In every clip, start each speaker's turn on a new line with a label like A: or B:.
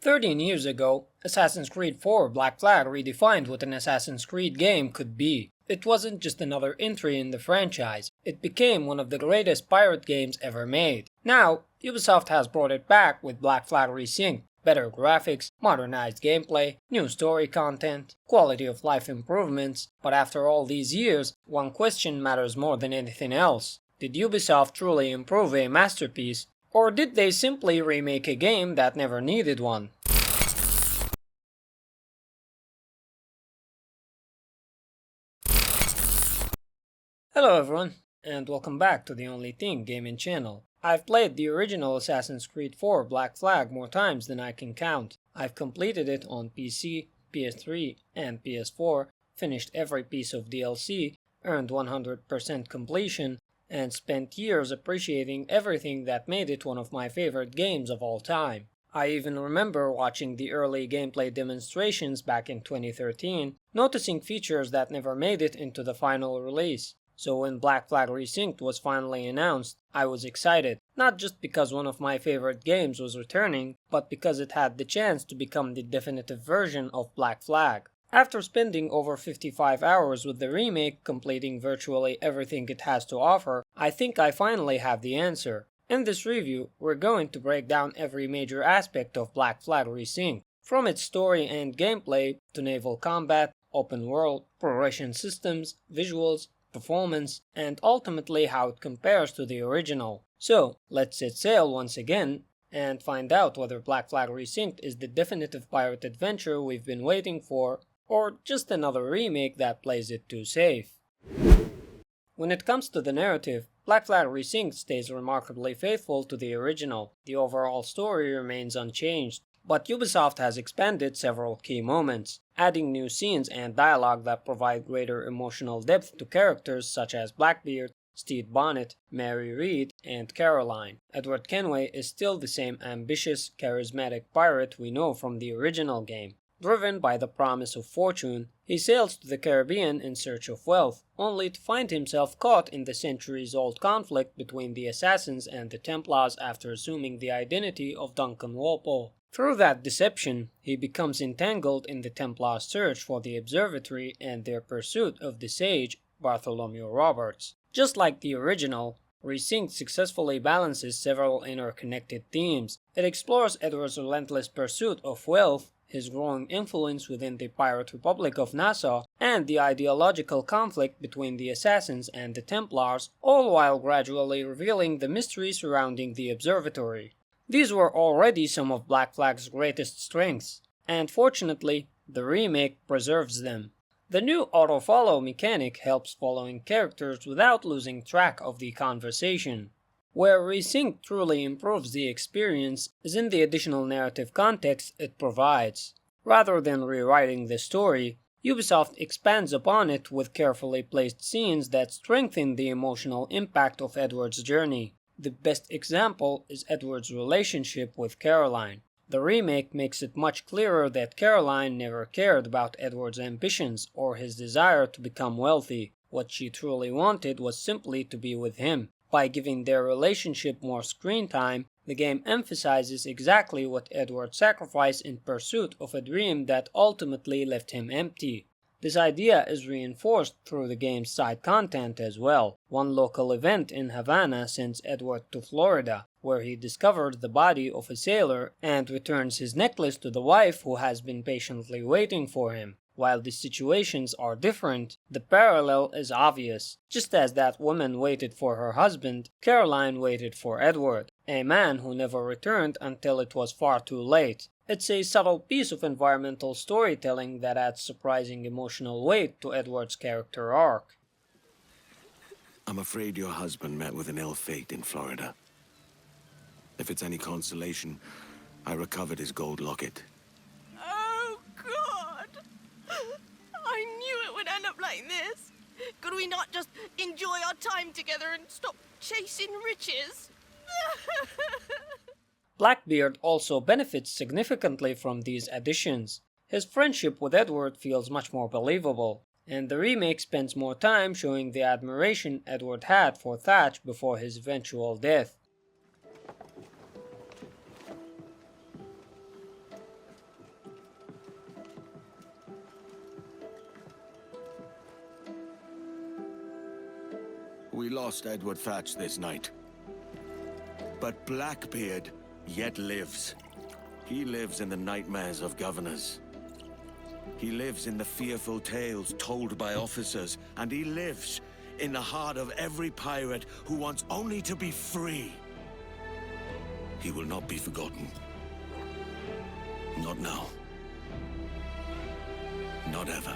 A: 13 years ago, Assassin's Creed 4 Black Flag redefined what an Assassin's Creed game could be. It wasn't just another entry in the franchise, it became one of the greatest pirate games ever made. Now, Ubisoft has brought it back with Black Flag Resynced. Better graphics, modernized gameplay, new story content, quality of life improvements, but after all these years, one question matters more than anything else. Did Ubisoft truly improve a masterpiece, or did they simply remake a game that never needed one? Hello everyone, and welcome back to the Only Thing Gaming channel. I've played the original Assassin's Creed 4 Black Flag more times than I can count. I've completed it on PC, PS3, and PS4, finished every piece of DLC, earned 100% completion, and spent years appreciating everything that made it one of my favorite games of all time. I even remember watching the early gameplay demonstrations back in 2013, noticing features that never made it into the final release. So when Black Flag Resynced was finally announced, I was excited, not just because one of my favorite games was returning, but because it had the chance to become the definitive version of Black Flag. After spending over 55 hours with the remake, completing virtually everything it has to offer, I think I finally have the answer. In this review, we're going to break down every major aspect of Black Flag Resynced, from its story and gameplay to naval combat, open world, progression systems, visuals, performance, and ultimately how it compares to the original. So, let's set sail once again and find out whether Black Flag Resynced is the definitive pirate adventure we've been waiting for, or just another remake that plays it too safe. When it comes to the narrative, Black Flag Resynced stays remarkably faithful to the original. The overall story remains unchanged, but Ubisoft has expanded several key moments, adding new scenes and dialogue that provide greater emotional depth to characters such as Blackbeard, Stede Bonnet, Mary Read, and Caroline. Edward Kenway is still the same ambitious, charismatic pirate we know from the original game. Driven by the promise of fortune, he sails to the Caribbean in search of wealth, only to find himself caught in the centuries-old conflict between the Assassins and the Templars after assuming the identity of Duncan Walpole. Through that deception, he becomes entangled in the Templars' search for the observatory and their pursuit of the sage, Bartholomew Roberts. Just like the original, Resynced successfully balances several interconnected themes. It explores Edward's relentless pursuit of wealth, his growing influence within the Pirate Republic of Nassau, and the ideological conflict between the Assassins and the Templars, all while gradually revealing the mystery surrounding the observatory. These were already some of Black Flag's greatest strengths, and fortunately, the remake preserves them. The new auto-follow mechanic helps following characters without losing track of the conversation. Where Resynced truly improves the experience is in the additional narrative context it provides. Rather than rewriting the story, Ubisoft expands upon it with carefully placed scenes that strengthen the emotional impact of Edward's journey. The best example is Edward's relationship with Caroline. The remake makes it much clearer that Caroline never cared about Edward's ambitions or his desire to become wealthy. What she truly wanted was simply to be with him. By giving their relationship more screen time, the game emphasizes exactly what Edward sacrificed in pursuit of a dream that ultimately left him empty. This idea is reinforced through the game's side content as well. One local event in Havana sends Edward to Florida, where he discovers the body of a sailor and returns his necklace to the wife who has been patiently waiting for him. While the situations are different, the parallel is obvious. Just as that woman waited for her husband, Caroline waited for Edward, a man who never returned until it was far too late. It's a subtle piece of environmental storytelling that adds surprising emotional weight to Edward's character arc.
B: I'm afraid your husband met with an ill fate in Florida. If it's any consolation, I recovered his gold locket.
C: Oh, God! I knew it would end up like this. Could we not just enjoy our time together and stop chasing riches?
A: Blackbeard also benefits significantly from these additions. His friendship with Edward feels much more believable, and the remake spends more time showing the admiration Edward had for Thatch before his eventual death.
B: We lost Edward Thatch this night. But Blackbeard yet lives. He lives in the nightmares of governors. He lives in the fearful tales told by officers, and he lives in the heart of every pirate who wants only to be free. He will not be forgotten. Not now. Not ever.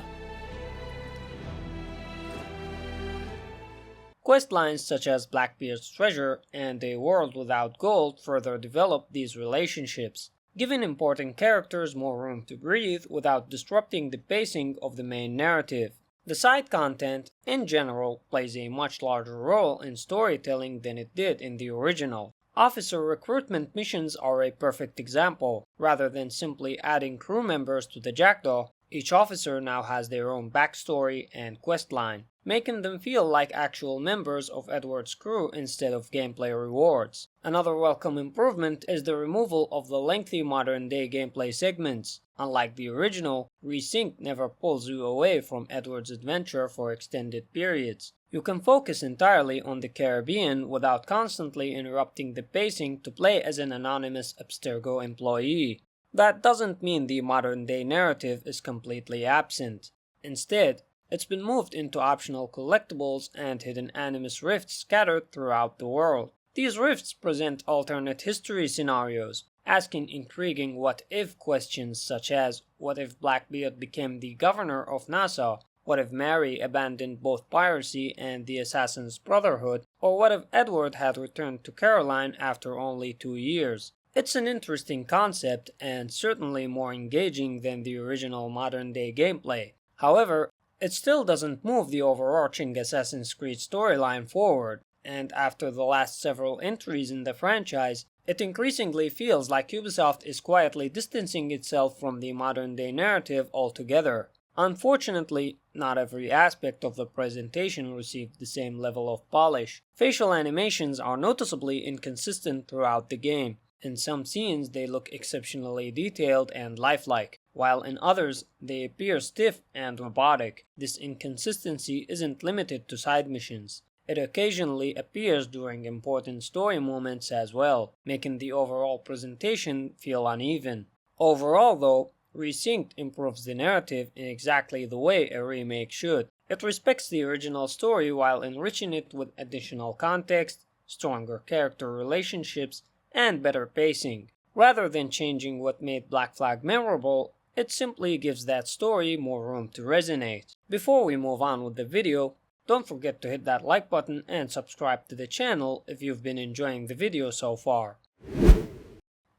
A: Questlines such as Blackbeard's Treasure and A World Without Gold further develop these relationships, giving important characters more room to breathe without disrupting the pacing of the main narrative. The side content, in general, plays a much larger role in storytelling than it did in the original. Officer recruitment missions are a perfect example. Rather than simply adding crew members to the Jackdaw, each officer now has their own backstory and questline, making them feel like actual members of Edward's crew instead of gameplay rewards. Another welcome improvement is the removal of the lengthy modern-day gameplay segments. Unlike the original, Resynced never pulls you away from Edward's adventure for extended periods. You can focus entirely on the Caribbean without constantly interrupting the pacing to play as an anonymous Abstergo employee. That doesn't mean the modern-day narrative is completely absent. Instead, it's been moved into optional collectibles and hidden Animus rifts scattered throughout the world. These rifts present alternate history scenarios, asking intriguing what-if questions such as, what if Blackbeard became the governor of Nassau? What if Mary abandoned both piracy and the Assassin's Brotherhood? Or what if Edward had returned to Caroline after only 2 years? It's an interesting concept and certainly more engaging than the original modern-day gameplay. However, it still doesn't move the overarching Assassin's Creed storyline forward, and after the last several entries in the franchise, it increasingly feels like Ubisoft is quietly distancing itself from the modern-day narrative altogether. Unfortunately, not every aspect of the presentation received the same level of polish. Facial animations are noticeably inconsistent throughout the game. In some scenes they look exceptionally detailed and lifelike, while in others they appear stiff and robotic. This inconsistency isn't limited to side missions. It occasionally appears during important story moments as well, making the overall presentation feel uneven. Overall though, Resynced improves the narrative in exactly the way a remake should. It respects the original story while enriching it with additional context, stronger character relationships, and better pacing. Rather than changing what made Black Flag memorable, it simply gives that story more room to resonate. Before we move on with the video, don't forget to hit that like button and subscribe to the channel if you've been enjoying the video so far.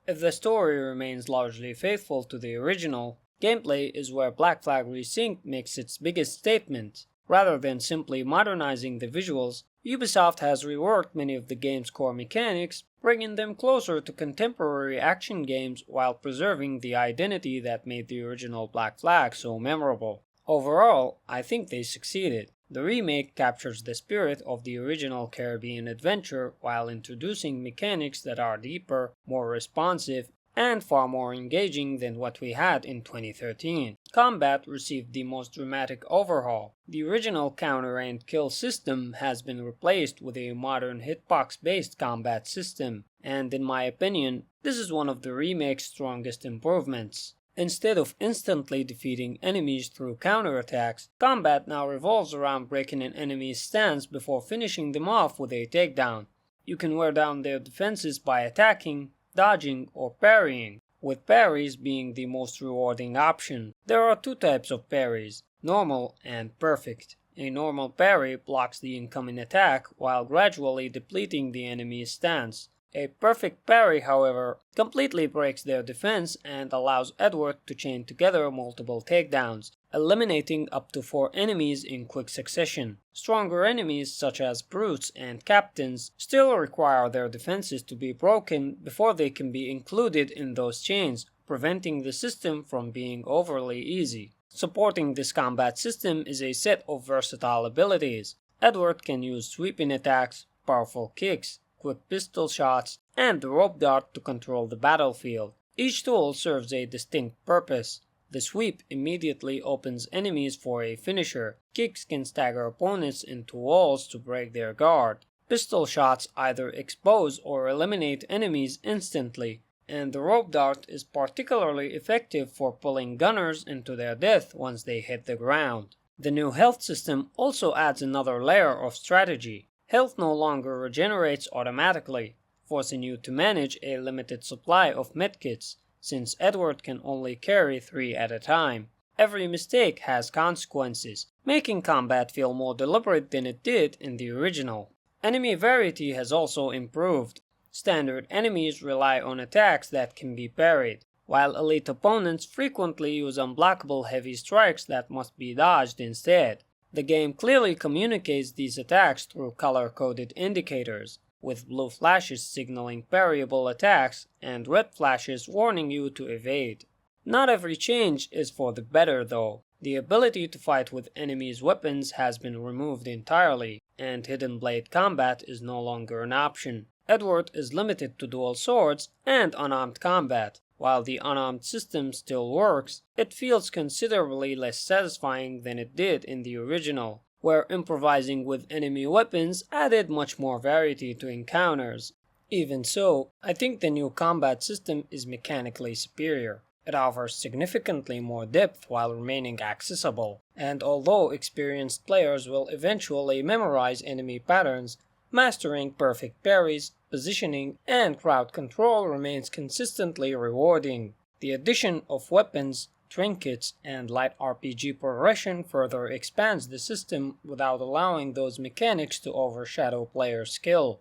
A: If the story remains largely faithful to the original, gameplay is where Black Flag Resynced makes its biggest statement. Rather than simply modernizing the visuals, Ubisoft has reworked many of the game's core mechanics, bringing them closer to contemporary action games while preserving the identity that made the original Black Flag so memorable. Overall, I think they succeeded. The remake captures the spirit of the original Caribbean adventure while introducing mechanics that are deeper, more responsive, and far more engaging than what we had in 2013. Combat received the most dramatic overhaul. The original counter and kill system has been replaced with a modern hitbox-based combat system, and in my opinion, this is one of the remake's strongest improvements. Instead of instantly defeating enemies through counterattacks, combat now revolves around breaking an enemy's stance before finishing them off with a takedown. You can wear down their defenses by attacking, dodging, or parrying, with parries being the most rewarding option. There are 2 types of parries, normal and perfect. A normal parry blocks the incoming attack while gradually depleting the enemy's stance. A perfect parry, however, completely breaks their defense and allows Edward to chain together multiple takedowns, eliminating up to 4 enemies in quick succession. Stronger enemies such as brutes and captains still require their defenses to be broken before they can be included in those chains, preventing the system from being overly easy. Supporting this combat system is a set of versatile abilities. Edward can use sweeping attacks, powerful kicks, quick pistol shots, and the rope dart to control the battlefield. Each tool serves a distinct purpose. The sweep immediately opens enemies for a finisher. Kicks can stagger opponents into walls to break their guard. Pistol shots either expose or eliminate enemies instantly, and the rope dart is particularly effective for pulling gunners into their death once they hit the ground. The new health system also adds another layer of strategy. Health no longer regenerates automatically, forcing you to manage a limited supply of medkits, since Edward can only carry 3 at a time. Every mistake has consequences, making combat feel more deliberate than it did in the original. Enemy variety has also improved. Standard enemies rely on attacks that can be parried, while elite opponents frequently use unblockable heavy strikes that must be dodged instead. The game clearly communicates these attacks through color-coded indicators, with blue flashes signaling parryable attacks and red flashes warning you to evade. Not every change is for the better though. The ability to fight with enemies' weapons has been removed entirely, and hidden blade combat is no longer an option. Edward is limited to dual swords and unarmed combat. While the unarmed system still works, it feels considerably less satisfying than it did in the original, where improvising with enemy weapons added much more variety to encounters. Even so, I think the new combat system is mechanically superior. It offers significantly more depth while remaining accessible, and although experienced players will eventually memorize enemy patterns, mastering perfect parries, positioning, and crowd control remains consistently rewarding. The addition of weapons, trinkets, and light RPG progression further expands the system without allowing those mechanics to overshadow player skill.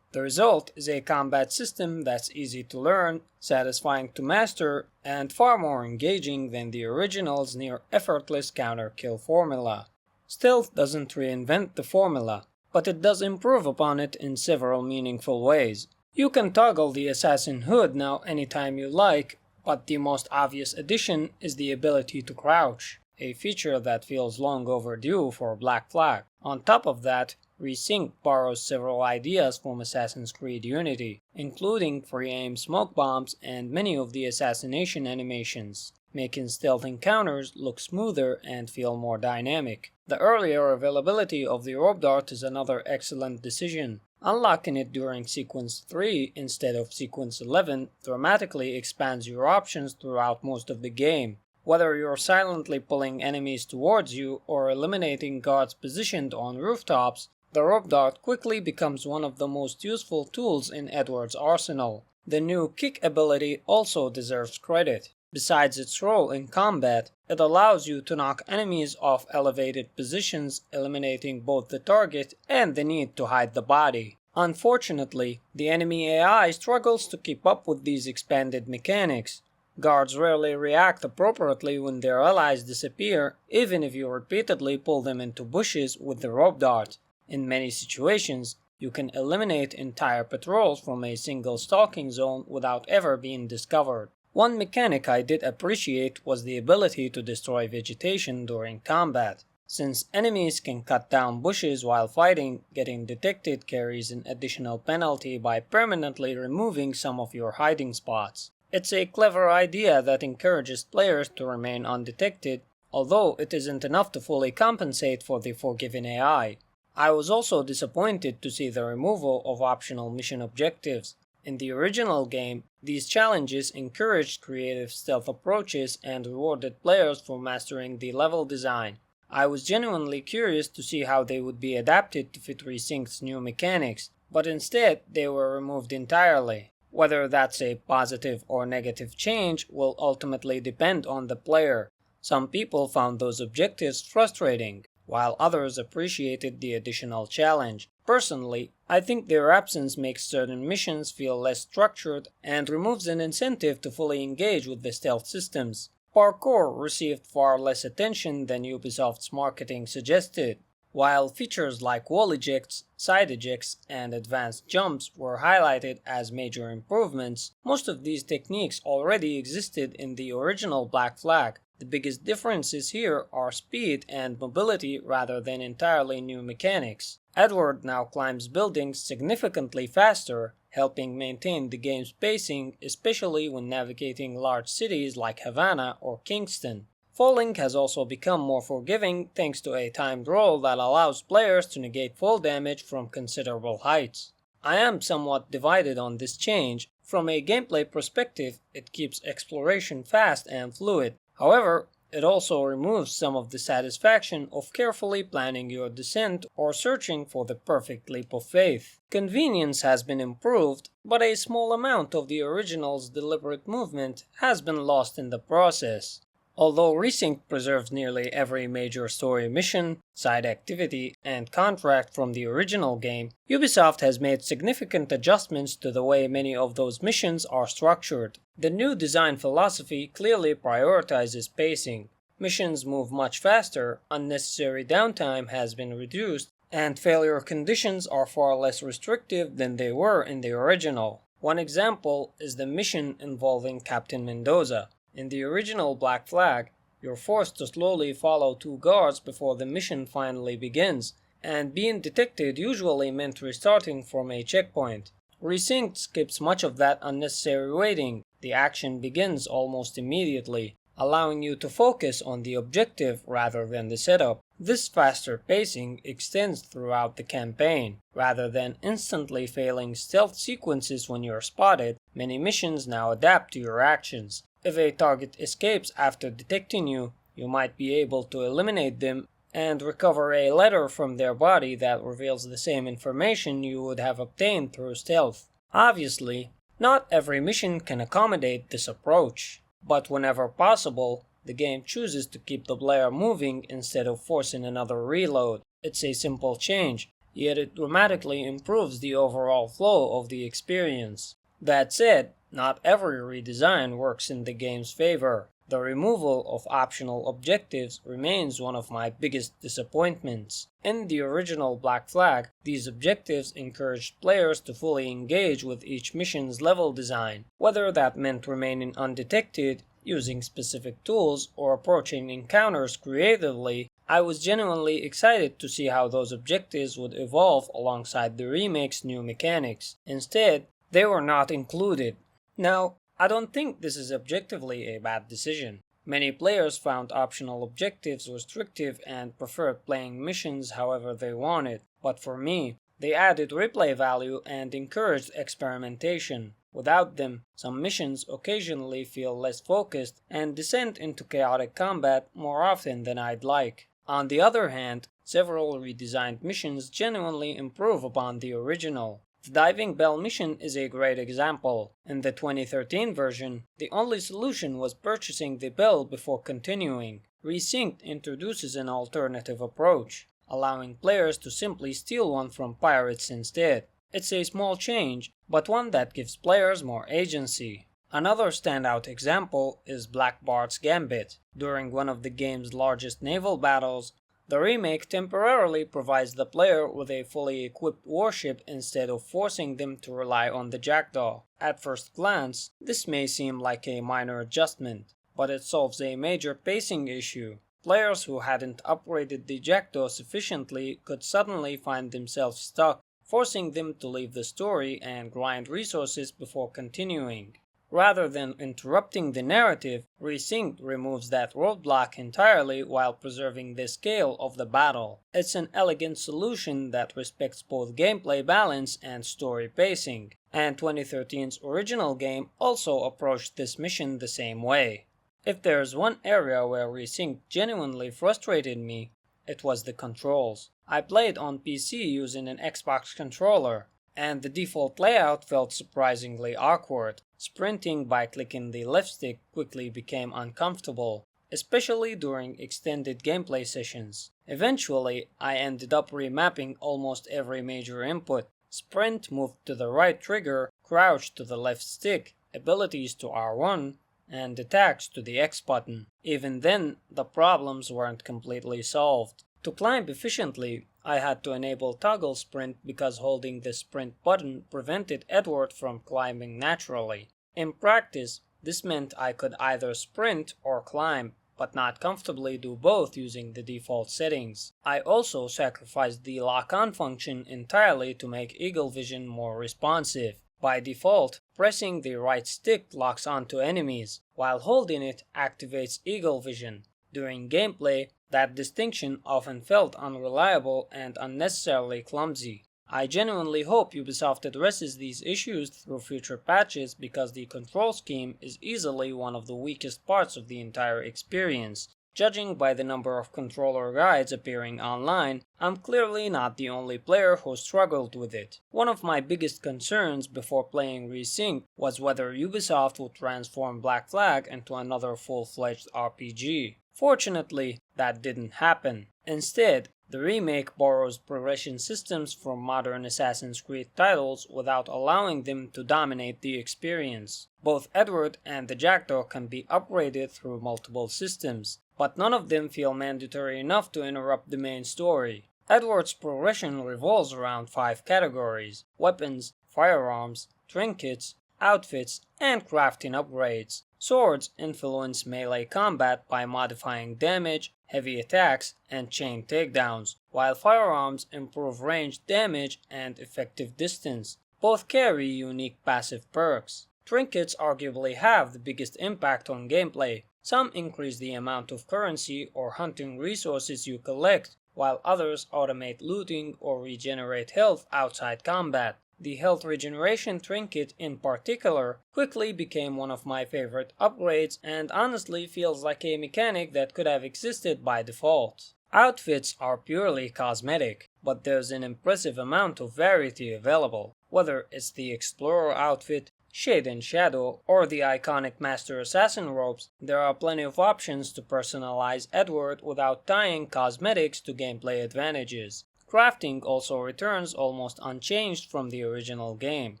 A: The result is a combat system that's easy to learn, satisfying to master, and far more engaging than the original's near effortless counter-kill formula. Stealth doesn't reinvent the formula, but it does improve upon it in several meaningful ways. You can toggle the assassin hood now anytime you like, but the most obvious addition is the ability to crouch, a feature that feels long overdue for Black Flag. On top of that, Resynced borrows several ideas from Assassin's Creed Unity, including free aim smoke bombs and many of the assassination animations, making stealth encounters look smoother and feel more dynamic. The earlier availability of the rope dart is another excellent decision. Unlocking it during Sequence 3 instead of Sequence 11 dramatically expands your options throughout most of the game. Whether you're silently pulling enemies towards you or eliminating guards positioned on rooftops, the rope dart quickly becomes one of the most useful tools in Edward's arsenal. The new kick ability also deserves credit. Besides its role in combat, it allows you to knock enemies off elevated positions, eliminating both the target and the need to hide the body. Unfortunately, the enemy AI struggles to keep up with these expanded mechanics. Guards rarely react appropriately when their allies disappear, even if you repeatedly pull them into bushes with the rope dart. In many situations, you can eliminate entire patrols from a single stalking zone without ever being discovered. One mechanic I did appreciate was the ability to destroy vegetation during combat. Since enemies can cut down bushes while fighting, getting detected carries an additional penalty by permanently removing some of your hiding spots. It's a clever idea that encourages players to remain undetected, although it isn't enough to fully compensate for the forgiving AI. I was also disappointed to see the removal of optional mission objectives. In the original game, these challenges encouraged creative stealth approaches and rewarded players for mastering the level design. I was genuinely curious to see how they would be adapted to fit Resynked's new mechanics, but instead they were removed entirely. Whether that's a positive or negative change will ultimately depend on the player. Some people found those objectives frustrating, while others appreciated the additional challenge. Personally, I think their absence makes certain missions feel less structured and removes an incentive to fully engage with the stealth systems. Parkour received far less attention than Ubisoft's marketing suggested. While features like wall ejects, side ejects, and advanced jumps were highlighted as major improvements, most of these techniques already existed in the original Black Flag. The biggest differences here are speed and mobility rather than entirely new mechanics. Edward now climbs buildings significantly faster, helping maintain the game's pacing, especially when navigating large cities like Havana or Kingston. Falling has also become more forgiving thanks to a timed roll that allows players to negate fall damage from considerable heights. I am somewhat divided on this change. From a gameplay perspective, it keeps exploration fast and fluid. However, it also removes some of the satisfaction of carefully planning your descent or searching for the perfect leap of faith. Convenience has been improved, but a small amount of the original's deliberate movement has been lost in the process. Although Resynced preserves nearly every major story mission, side activity, and contract from the original game, Ubisoft has made significant adjustments to the way many of those missions are structured. The new design philosophy clearly prioritizes pacing. Missions move much faster, unnecessary downtime has been reduced, and failure conditions are far less restrictive than they were in the original. One example is the mission involving Captain Mendoza. In the original Black Flag, you're forced to slowly follow two guards before the mission finally begins, and being detected usually meant restarting from a checkpoint. Resynced skips much of that unnecessary waiting. The action begins almost immediately, allowing you to focus on the objective rather than the setup. This faster pacing extends throughout the campaign. Rather than instantly failing stealth sequences when you're spotted, many missions now adapt to your actions. If a target escapes after detecting you, you might be able to eliminate them and recover a letter from their body that reveals the same information you would have obtained through stealth. Obviously, not every mission can accommodate this approach, but whenever possible, the game chooses to keep the player moving instead of forcing another reload. It's a simple change, yet it dramatically improves the overall flow of the experience. That said, not every redesign works in the game's favor. The removal of optional objectives remains one of my biggest disappointments. In the original Black Flag, these objectives encouraged players to fully engage with each mission's level design, whether that meant remaining undetected, using specific tools, or approaching encounters creatively. I was genuinely excited to see how those objectives would evolve alongside the remake's new mechanics. Instead, they were not included. Now, I don't think this is objectively a bad decision. Many players found optional objectives restrictive and preferred playing missions however they wanted, but for me, they added replay value and encouraged experimentation. Without them, some missions occasionally feel less focused and descend into chaotic combat more often than I'd like. On the other hand, several redesigned missions genuinely improve upon the original. The Diving Bell mission is a great example. In the 2013 version, the only solution was purchasing the bell before continuing. Resynced introduces an alternative approach, allowing players to simply steal one from pirates instead. It's a small change, but one that gives players more agency. Another standout example is Black Bart's Gambit. During one of the game's largest naval battles, the remake temporarily provides the player with a fully equipped warship instead of forcing them to rely on the Jackdaw. At first glance, this may seem like a minor adjustment, but it solves a major pacing issue. Players who hadn't upgraded the Jackdaw sufficiently could suddenly find themselves stuck, forcing them to leave the story and grind resources before continuing. Rather than interrupting the narrative, Resynced removes that roadblock entirely while preserving the scale of the battle. It's an elegant solution that respects both gameplay balance and story pacing, and 2013's original game also approached this mission the same way. If there's one area where Resynced genuinely frustrated me, it was the controls. I played on PC using an Xbox controller, and the default layout felt surprisingly awkward. Sprinting by clicking the left stick quickly became uncomfortable, especially during extended gameplay sessions. Eventually, I ended up remapping almost every major input. Sprint moved to the right trigger, crouch to the left stick, abilities to R1, and attacks to the X button. Even then, the problems weren't completely solved. To climb efficiently, I had to enable toggle sprint because holding the sprint button prevented Edward from climbing naturally. In practice, this meant I could either sprint or climb, but not comfortably do both using the default settings. I also sacrificed the lock-on function entirely to make Eagle Vision more responsive. By default, pressing the right stick locks onto enemies, while holding it activates eagle vision. During gameplay, that distinction often felt unreliable and unnecessarily clumsy. I genuinely hope Ubisoft addresses these issues through future patches because the control scheme is easily one of the weakest parts of the entire experience. Judging by the number of controller guides appearing online, I'm clearly not the only player who struggled with it. One of my biggest concerns before playing Resynced was whether Ubisoft would transform Black Flag into another full-fledged RPG. Fortunately, that didn't happen. Instead, the remake borrows progression systems from modern Assassin's Creed titles without allowing them to dominate the experience. Both Edward and the Jackdaw can be upgraded through multiple systems, but none of them feel mandatory enough to interrupt the main story. Edward's progression revolves around 5 categories: weapons, firearms, trinkets, outfits, and crafting upgrades. Swords influence melee combat by modifying damage, heavy attacks, and chain takedowns, while firearms improve range damage and effective distance. Both carry unique passive perks. Trinkets arguably have the biggest impact on gameplay. Some increase the amount of currency or hunting resources you collect, while others automate looting or regenerate health outside combat. The health regeneration trinket in particular quickly became one of my favorite upgrades and honestly feels like a mechanic that could have existed by default. Outfits are purely cosmetic, but there's an impressive amount of variety available. Whether it's the Explorer outfit, Shade and Shadow, or the iconic Master Assassin robes, there are plenty of options to personalize Edward without tying cosmetics to gameplay advantages. Crafting also returns almost unchanged from the original game.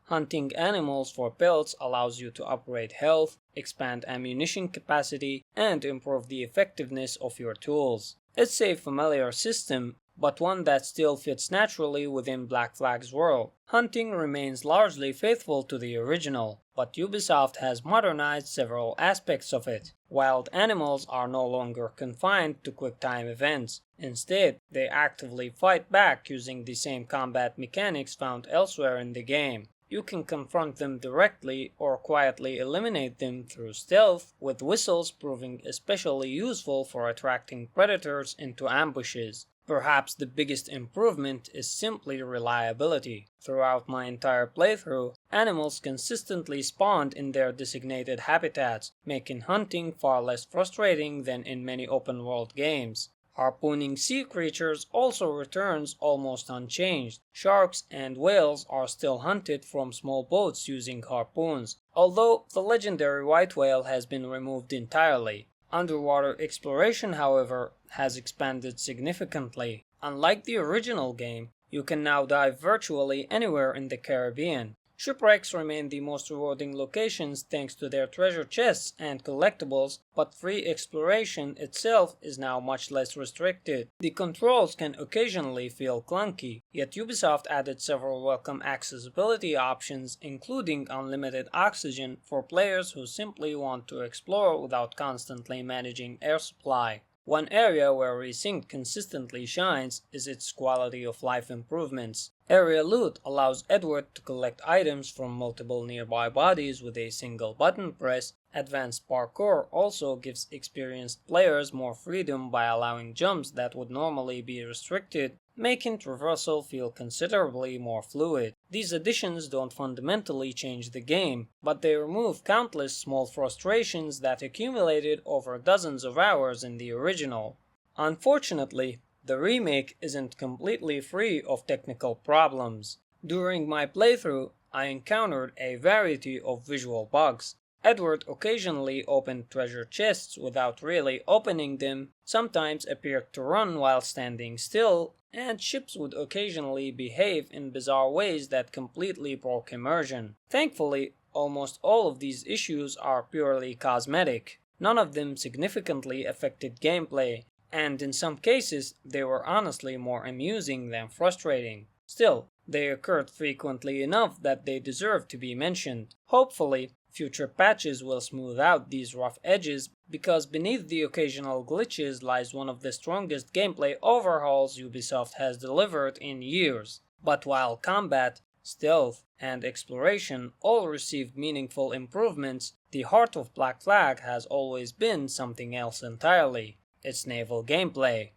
A: Hunting animals for pelts allows you to upgrade health, expand ammunition capacity, and improve the effectiveness of your tools. It's a familiar system, but one that still fits naturally within Black Flag's world. Hunting remains largely faithful to the original, but Ubisoft has modernized several aspects of it. Wild animals are no longer confined to quick-time events. Instead, they actively fight back using the same combat mechanics found elsewhere in the game. You can confront them directly or quietly eliminate them through stealth, with whistles proving especially useful for attracting predators into ambushes. Perhaps the biggest improvement is simply reliability. Throughout my entire playthrough, animals consistently spawned in their designated habitats, making hunting far less frustrating than in many open-world games. Harpooning sea creatures also returns almost unchanged. Sharks and whales are still hunted from small boats using harpoons, although the legendary white whale has been removed entirely. Underwater exploration, however, has expanded significantly. Unlike the original game, you can now dive virtually anywhere in the Caribbean. Shipwrecks remain the most rewarding locations thanks to their treasure chests and collectibles, but free exploration itself is now much less restricted. The controls can occasionally feel clunky, yet Ubisoft added several welcome accessibility options, including unlimited oxygen for players who simply want to explore without constantly managing air supply. One area where Resynced consistently shines is its quality of life improvements. Area loot allows Edward to collect items from multiple nearby bodies with a single button press. Advanced parkour also gives experienced players more freedom by allowing jumps that would normally be restricted, making traversal feel considerably more fluid. These additions don't fundamentally change the game, but they remove countless small frustrations that accumulated over dozens of hours in the original. Unfortunately, the remake isn't completely free of technical problems. During my playthrough, I encountered a variety of visual bugs. Edward occasionally opened treasure chests without really opening them, sometimes appeared to run while standing still, and ships would occasionally behave in bizarre ways that completely broke immersion. Thankfully, almost all of these issues are purely cosmetic. None of them significantly affected gameplay, and in some cases they were honestly more amusing than frustrating. Still, they occurred frequently enough that they deserve to be mentioned. Hopefully, future patches will smooth out these rough edges, because beneath the occasional glitches lies one of the strongest gameplay overhauls Ubisoft has delivered in years. But while combat, stealth, and exploration all received meaningful improvements, the heart of Black Flag has always been something else entirely: its naval gameplay.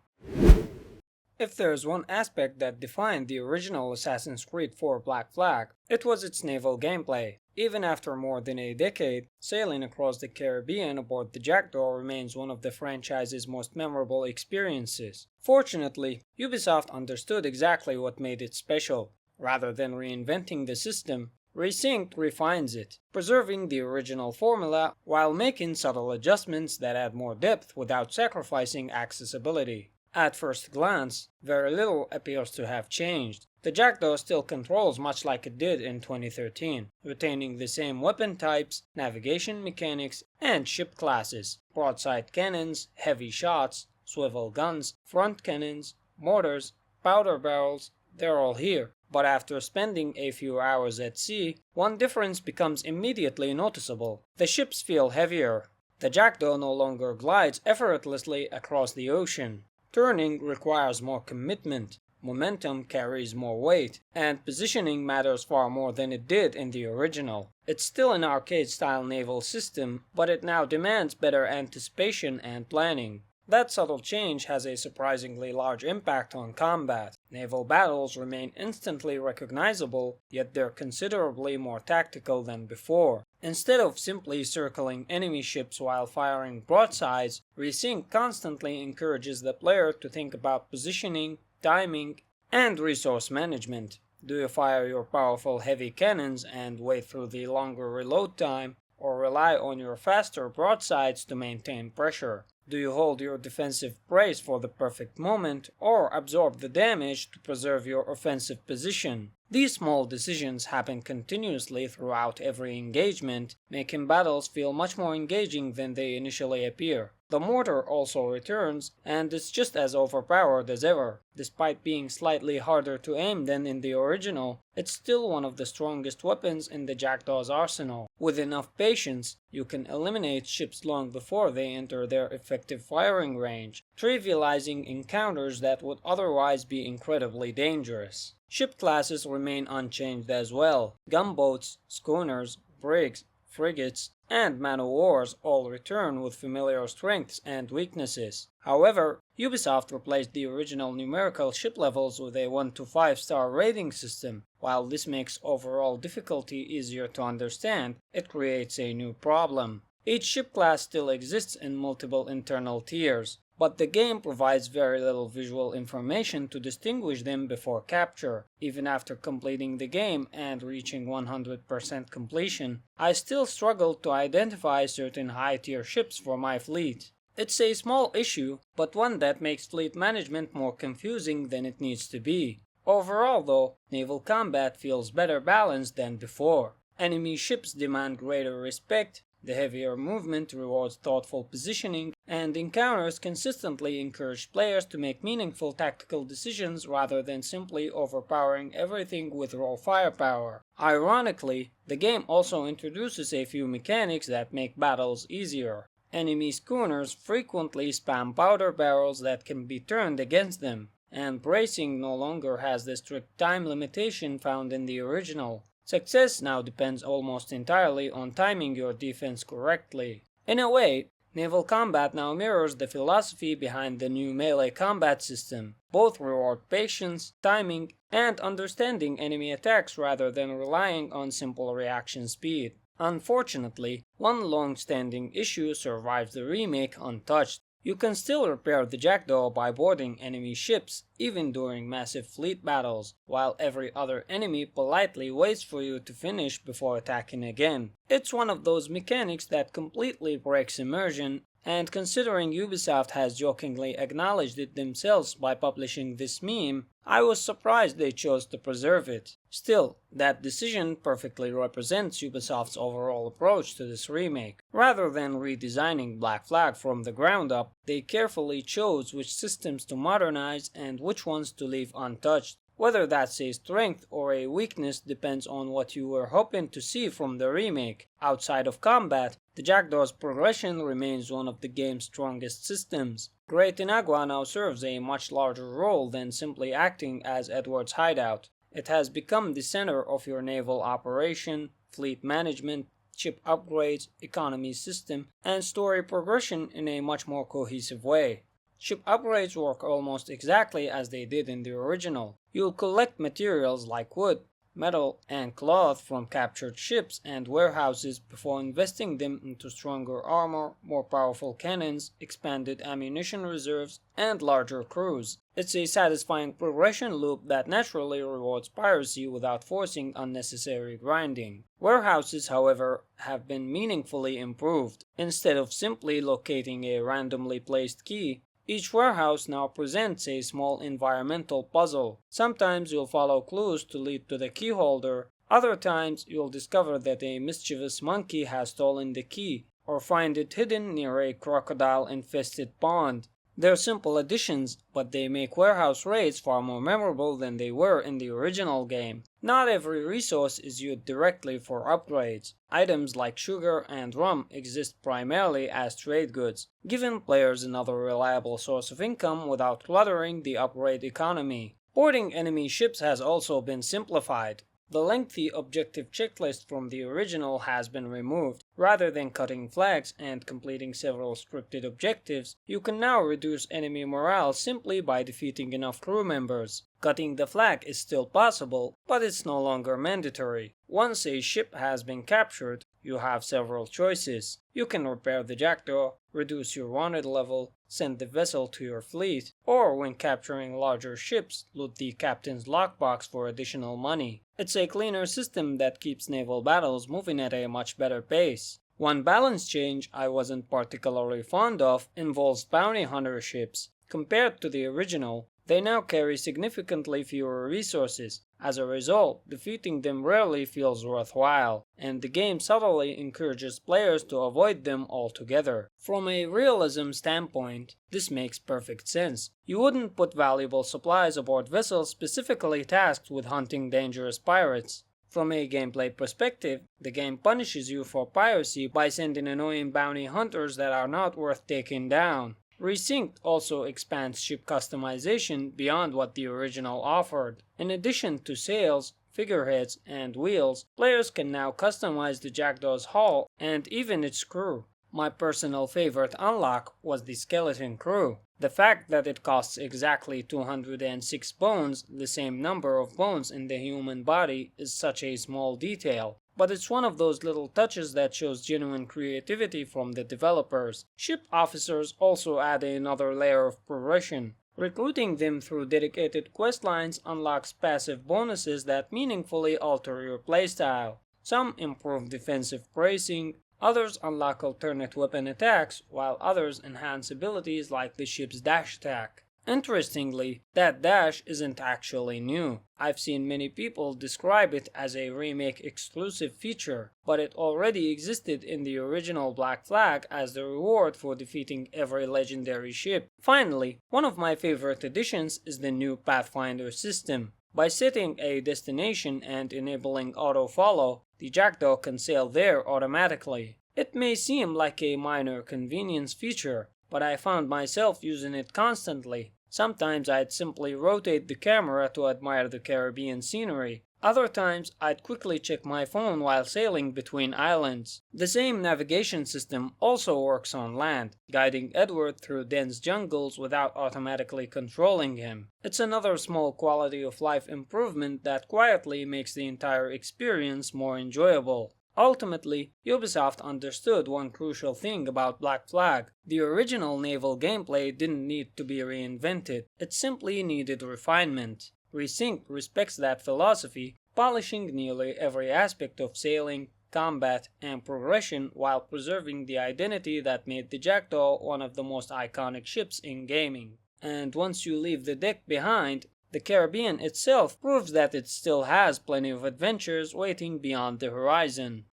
A: If there's one aspect that defined the original Assassin's Creed 4 Black Flag, it was its naval gameplay. Even after more than a decade, sailing across the Caribbean aboard the Jackdaw remains one of the franchise's most memorable experiences. Fortunately, Ubisoft understood exactly what made it special. Rather than reinventing the system, Resynced refines it, preserving the original formula while making subtle adjustments that add more depth without sacrificing accessibility. At first glance, very little appears to have changed. The Jackdaw still controls much like it did in 2013, retaining the same weapon types, navigation mechanics, and ship classes: broadside cannons, heavy shots, swivel guns, front cannons, mortars, powder barrels, they're all here. But after spending a few hours at sea, one difference becomes immediately noticeable. The ships feel heavier. The Jackdaw no longer glides effortlessly across the ocean. Turning requires more commitment, momentum carries more weight, and positioning matters far more than it did in the original. It's still an arcade-style naval system, but it now demands better anticipation and planning. That subtle change has a surprisingly large impact on combat. Naval battles remain instantly recognizable, yet they're considerably more tactical than before. Instead of simply circling enemy ships while firing broadsides, Resync constantly encourages the player to think about positioning, timing, and resource management. Do you fire your powerful heavy cannons and wait through the longer reload time, or rely on your faster broadsides to maintain pressure? Do you hold your defensive brace for the perfect moment, or absorb the damage to preserve your offensive position? These small decisions happen continuously throughout every engagement, making battles feel much more engaging than they initially appear. The mortar also returns, and is just as overpowered as ever. Despite being slightly harder to aim than in the original, it's still one of the strongest weapons in the Jackdaw's arsenal. With enough patience, you can eliminate ships long before they enter their effective firing range, trivializing encounters that would otherwise be incredibly dangerous. Ship classes remain unchanged as well. Gunboats, schooners, brigs, frigates, and man-o'-wars all return with familiar strengths and weaknesses. However, Ubisoft replaced the original numerical ship levels with a 1 to 5 star rating system. While this makes overall difficulty easier to understand, it creates a new problem. Each ship class still exists in multiple internal tiers, but the game provides very little visual information to distinguish them before capture. Even after completing the game and reaching 100% completion, I still struggle to identify certain high-tier ships for my fleet. It's a small issue, but one that makes fleet management more confusing than it needs to be. Overall though, naval combat feels better balanced than before. Enemy ships demand greater respect, the heavier movement rewards thoughtful positioning, and encounters consistently encourage players to make meaningful tactical decisions rather than simply overpowering everything with raw firepower. Ironically, the game also introduces a few mechanics that make battles easier. Enemy schooners frequently spam powder barrels that can be turned against them, and bracing no longer has the strict time limitation found in the original. Success now depends almost entirely on timing your defense correctly. In a way, naval combat now mirrors the philosophy behind the new melee combat system. Both reward patience, timing, and understanding enemy attacks rather than relying on simple reaction speed. Unfortunately, one long-standing issue survives the remake untouched. You can still repair the Jackdaw by boarding enemy ships, even during massive fleet battles, while every other enemy politely waits for you to finish before attacking again. It's one of those mechanics that completely breaks immersion, and considering Ubisoft has jokingly acknowledged it themselves by publishing this meme, I was surprised they chose to preserve it. Still, that decision perfectly represents Ubisoft's overall approach to this remake. Rather than redesigning Black Flag from the ground up, they carefully chose which systems to modernize and which ones to leave untouched. Whether that's a strength or a weakness depends on what you were hoping to see from the remake. Outside of combat, the Jackdaw's progression remains one of the game's strongest systems. Great Inagua now serves a much larger role than simply acting as Edward's hideout. It has become the center of your naval operation, fleet management, ship upgrades, economy system, and story progression in a much more cohesive way. Ship upgrades work almost exactly as they did in the original. You'll collect materials like wood, metal, and cloth from captured ships and warehouses before investing them into stronger armor, more powerful cannons, expanded ammunition reserves, and larger crews. It's a satisfying progression loop that naturally rewards piracy without forcing unnecessary grinding. Warehouses, however, have been meaningfully improved. Instead of simply locating a randomly placed key, each warehouse now presents a small environmental puzzle. Sometimes you'll follow clues to lead to the key holder, other times you'll discover that a mischievous monkey has stolen the key, or find it hidden near a crocodile-infested pond. They're simple additions, but they make warehouse raids far more memorable than they were in the original game. Not every resource is used directly for upgrades. Items like sugar and rum exist primarily as trade goods, giving players another reliable source of income without cluttering the upgrade economy. Boarding enemy ships has also been simplified. The lengthy objective checklist from the original has been removed. Rather than cutting flags and completing several scripted objectives, you can now reduce enemy morale simply by defeating enough crew members. Cutting the flag is still possible, but it's no longer mandatory. Once a ship has been captured, you have several choices. You can repair the jackdaw, reduce your wanted level, send the vessel to your fleet, or when capturing larger ships, loot the captain's lockbox for additional money. It's a cleaner system that keeps naval battles moving at a much better pace. One balance change I wasn't particularly fond of involves bounty hunter ships. Compared to the original, they now carry significantly fewer resources. As a result, defeating them rarely feels worthwhile, and the game subtly encourages players to avoid them altogether. From a realism standpoint, this makes perfect sense. You wouldn't put valuable supplies aboard vessels specifically tasked with hunting dangerous pirates. From a gameplay perspective, the game punishes you for piracy by sending annoying bounty hunters that are not worth taking down. Resynced also expands ship customization beyond what the original offered. In addition to sails, figureheads, and wheels, players can now customize the Jackdaw's hull and even its crew. My personal favorite unlock was the skeleton crew. The fact that it costs exactly 206 bones, the same number of bones in the human body, is such a small detail. But it's one of those little touches that shows genuine creativity from the developers. Ship officers also add another layer of progression. Recruiting them through dedicated questlines unlocks passive bonuses that meaningfully alter your playstyle. Some improve defensive bracing, others unlock alternate weapon attacks, while others enhance abilities like the ship's dash attack. Interestingly, that dash isn't actually new. I've seen many people describe it as a remake exclusive feature, but it already existed in the original Black Flag as the reward for defeating every legendary ship. Finally, one of my favorite additions is the new Pathfinder system. By setting a destination and enabling auto-follow, the Jackdaw can sail there automatically. It may seem like a minor convenience feature, but I found myself using it constantly. Sometimes I'd simply rotate the camera to admire the Caribbean scenery. Other times I'd quickly check my phone while sailing between islands. The same navigation system also works on land, guiding Edward through dense jungles without automatically controlling him. It's another small quality of life improvement that quietly makes the entire experience more enjoyable. Ultimately, Ubisoft understood one crucial thing about Black Flag. The original naval gameplay didn't need to be reinvented, it simply needed refinement. Resynced respects that philosophy, polishing nearly every aspect of sailing, combat, and progression while preserving the identity that made the Jackdaw one of the most iconic ships in gaming. And once you leave the deck behind, the Caribbean itself proves that it still has plenty of adventures waiting beyond the horizon.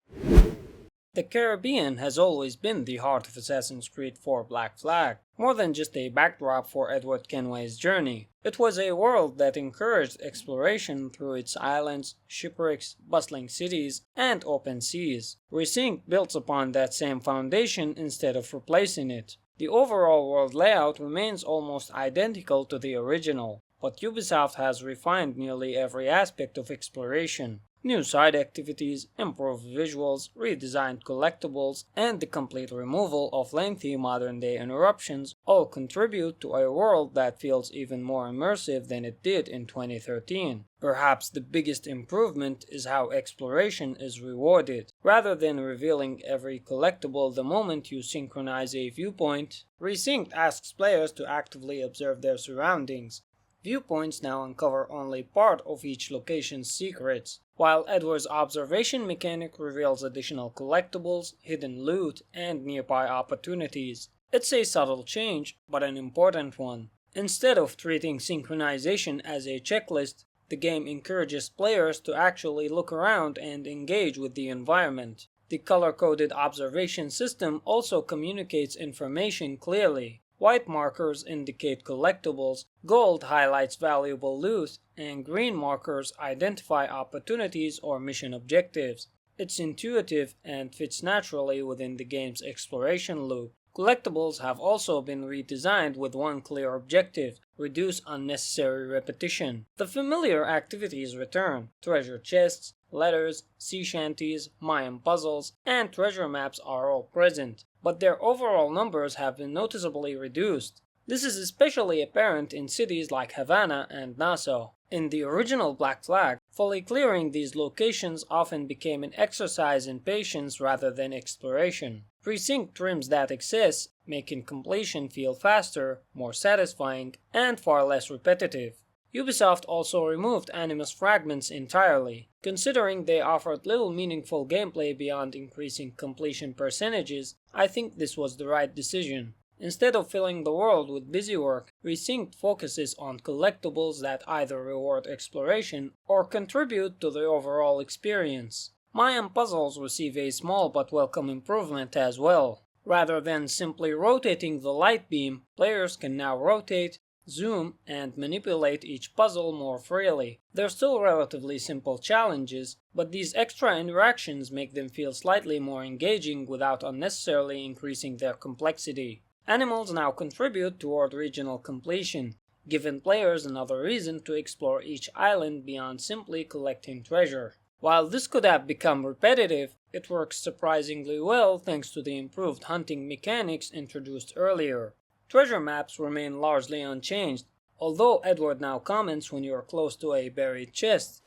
A: The Caribbean has always been the heart of Assassin's Creed 4 Black Flag, more than just a backdrop for Edward Kenway's journey. It was a world that encouraged exploration through its islands, shipwrecks, bustling cities, and open seas. Resynced builds upon that same foundation instead of replacing it. The overall world layout remains almost identical to the original. but Ubisoft has refined nearly every aspect of exploration. New side activities, improved visuals, redesigned collectibles, and the complete removal of lengthy modern-day interruptions all contribute to a world that feels even more immersive than it did in 2013. Perhaps the biggest improvement is how exploration is rewarded. Rather than revealing every collectible the moment you synchronize a viewpoint, Resynced asks players to actively observe their surroundings. Viewpoints now uncover only part of each location's secrets, while Edward's observation mechanic reveals additional collectibles, hidden loot, and nearby opportunities. It's a subtle change, but an important one. Instead of treating synchronization as a checklist, the game encourages players to actually look around and engage with the environment. The color-coded observation system also communicates information clearly. White markers indicate collectibles, gold highlights valuable loot, and green markers identify opportunities or mission objectives. It's intuitive and fits naturally within the game's exploration loop. Collectibles have also been redesigned with one clear objective: reduce unnecessary repetition. The familiar activities return: treasure chests, letters, sea shanties, Mayan puzzles, and treasure maps are all present, but their overall numbers have been noticeably reduced. This is especially apparent in cities like Havana and Nassau. In the original Black Flag, fully clearing these locations often became an exercise in patience rather than exploration. Resynced trims that excess, making completion feel faster, more satisfying, and far less repetitive. Ubisoft also removed Animus fragments entirely. Considering they offered little meaningful gameplay beyond increasing completion percentages, I think this was the right decision. Instead of filling the world with busy work, Resynced focuses on collectibles that either reward exploration or contribute to the overall experience. Mayan puzzles receive a small but welcome improvement as well. Rather than simply rotating the light beam, players can now rotate, zoom, and manipulate each puzzle more freely. They're still relatively simple challenges, but these extra interactions make them feel slightly more engaging without unnecessarily increasing their complexity. Animals now contribute toward regional completion, giving players another reason to explore each island beyond simply collecting treasure. While this could have become repetitive, it works surprisingly well thanks to the improved hunting mechanics introduced earlier. Treasure maps remain largely unchanged, although Edward now comments when you are close to a buried chest.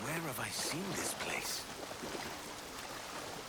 B: Where have I seen this place?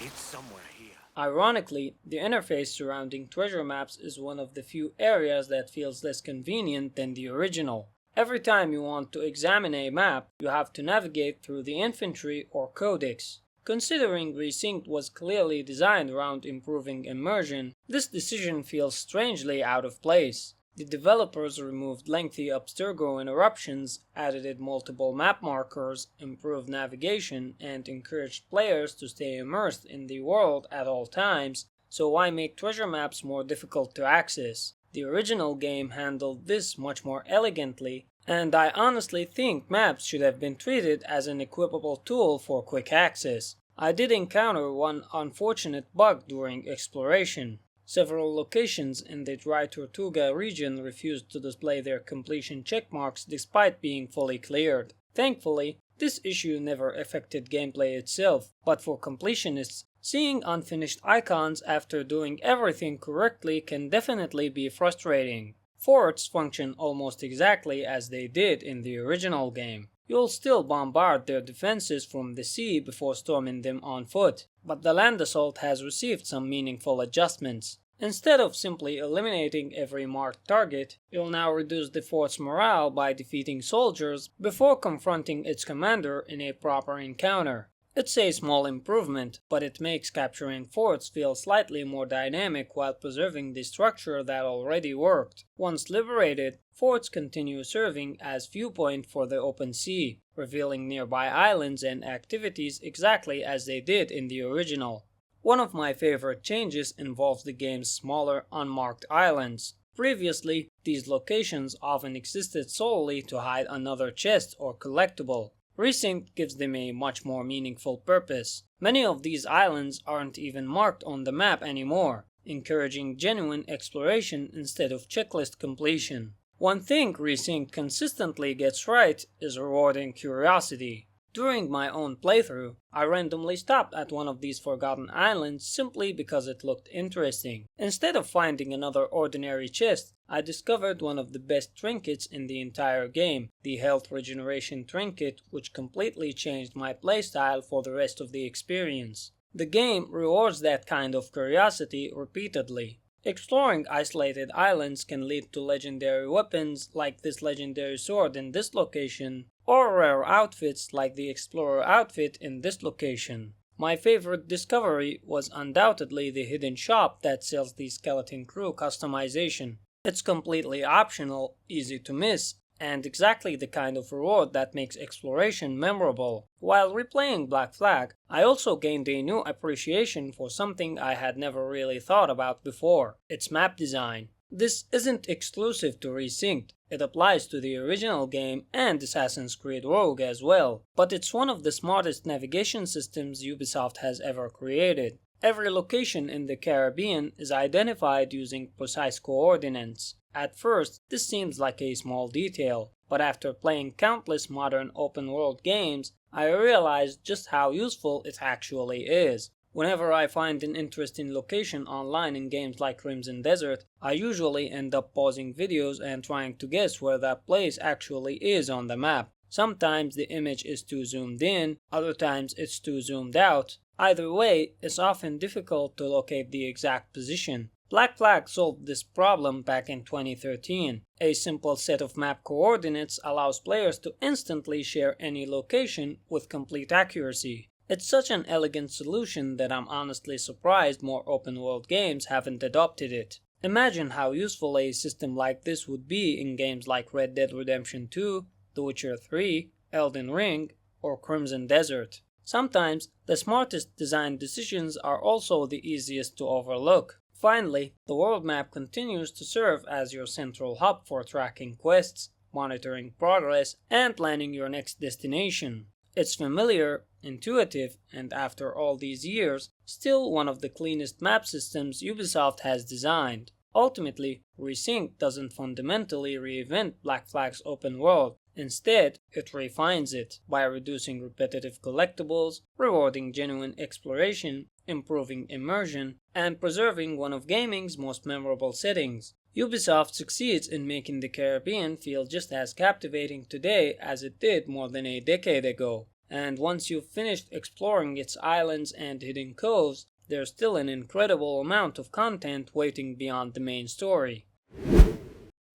B: It's somewhere here.
A: Ironically, the interface surrounding treasure maps is one of the few areas that feels less convenient than the original. Every time you want to examine a map, you have to navigate through the infantry or codex. Considering Resynced was clearly designed around improving immersion, this decision feels strangely out of place. The developers removed lengthy Abstergo interruptions, added multiple map markers, improved navigation, and encouraged players to stay immersed in the world at all times, so why make treasure maps more difficult to access? The original game handled this much more elegantly, and I honestly think maps should have been treated as an equipable tool for quick access. I did encounter one unfortunate bug during exploration. Several locations in the Dry Tortuga region refused to display their completion checkmarks despite being fully cleared. Thankfully, this issue never affected gameplay itself, but for completionists, seeing unfinished icons after doing everything correctly can definitely be frustrating. Forts function almost exactly as they did in the original game. You'll still bombard their defenses from the sea before storming them on foot, but the land assault has received some meaningful adjustments. Instead of simply eliminating every marked target, you'll now reduce the fort's morale by defeating soldiers before confronting its commander in a proper encounter. It's a small improvement, but it makes capturing forts feel slightly more dynamic while preserving the structure that already worked. Once liberated, forts continue serving as viewpoint for the open sea, revealing nearby islands and activities exactly as they did in the original. One of my favorite changes involves the game's smaller, unmarked islands. Previously, these locations often existed solely to hide another chest or collectible. Resynced gives them a much more meaningful purpose. Many of these islands aren't even marked on the map anymore. encouraging genuine exploration instead of checklist completion. One thing Resynced consistently gets right is rewarding curiosity. During my own playthrough, I randomly stopped at one of these forgotten islands simply because it looked interesting. Instead of finding another ordinary chest, I discovered one of the best trinkets in the entire game, the health regeneration trinket, which completely changed my playstyle for the rest of the experience. The game rewards that kind of curiosity repeatedly. Exploring isolated islands can lead to legendary weapons like this legendary sword in this location, or rare outfits like the Explorer outfit in this location. My favorite discovery was undoubtedly the hidden shop that sells the skeleton crew customization. It's completely optional, easy to miss, and exactly the kind of reward that makes exploration memorable. While replaying Black Flag, I also gained a new appreciation for something I had never really thought about before: its map design. This isn't exclusive to Resynced, it applies to the original game and Assassin's Creed Rogue as well, but it's one of the smartest navigation systems Ubisoft has ever created. Every location in the Caribbean is identified using precise coordinates. At first, this seems like a small detail, but after playing countless modern open-world games, I realized just how useful it actually is. Whenever I find an interesting location online in games like Crimson Desert, I usually end up pausing videos and trying to guess where that place actually is on the map. Sometimes the image is too zoomed in, other times it's too zoomed out. Either way, it's often difficult to locate the exact position. Black Flag solved this problem back in 2013. A simple set of map coordinates allows players to instantly share any location with complete accuracy. It's such an elegant solution that I'm honestly surprised more open-world games haven't adopted it. Imagine how useful a system like this would be in games like Red Dead Redemption 2, The Witcher 3, Elden Ring, or Crimson Desert. Sometimes, the smartest design decisions are also the easiest to overlook. Finally, the world map continues to serve as your central hub for tracking quests, monitoring progress, and planning your next destination. It's familiar, intuitive, and after all these years, still one of the cleanest map systems Ubisoft has designed. Ultimately, Resynced doesn't fundamentally reinvent Black Flag's open world. Instead, it refines it by reducing repetitive collectibles, rewarding genuine exploration, improving immersion, and preserving one of gaming's most memorable settings. Ubisoft succeeds in making the Caribbean feel just as captivating today as it did more than a decade ago. And once you've finished exploring its islands and hidden coves, there's still an incredible amount of content waiting beyond the main story.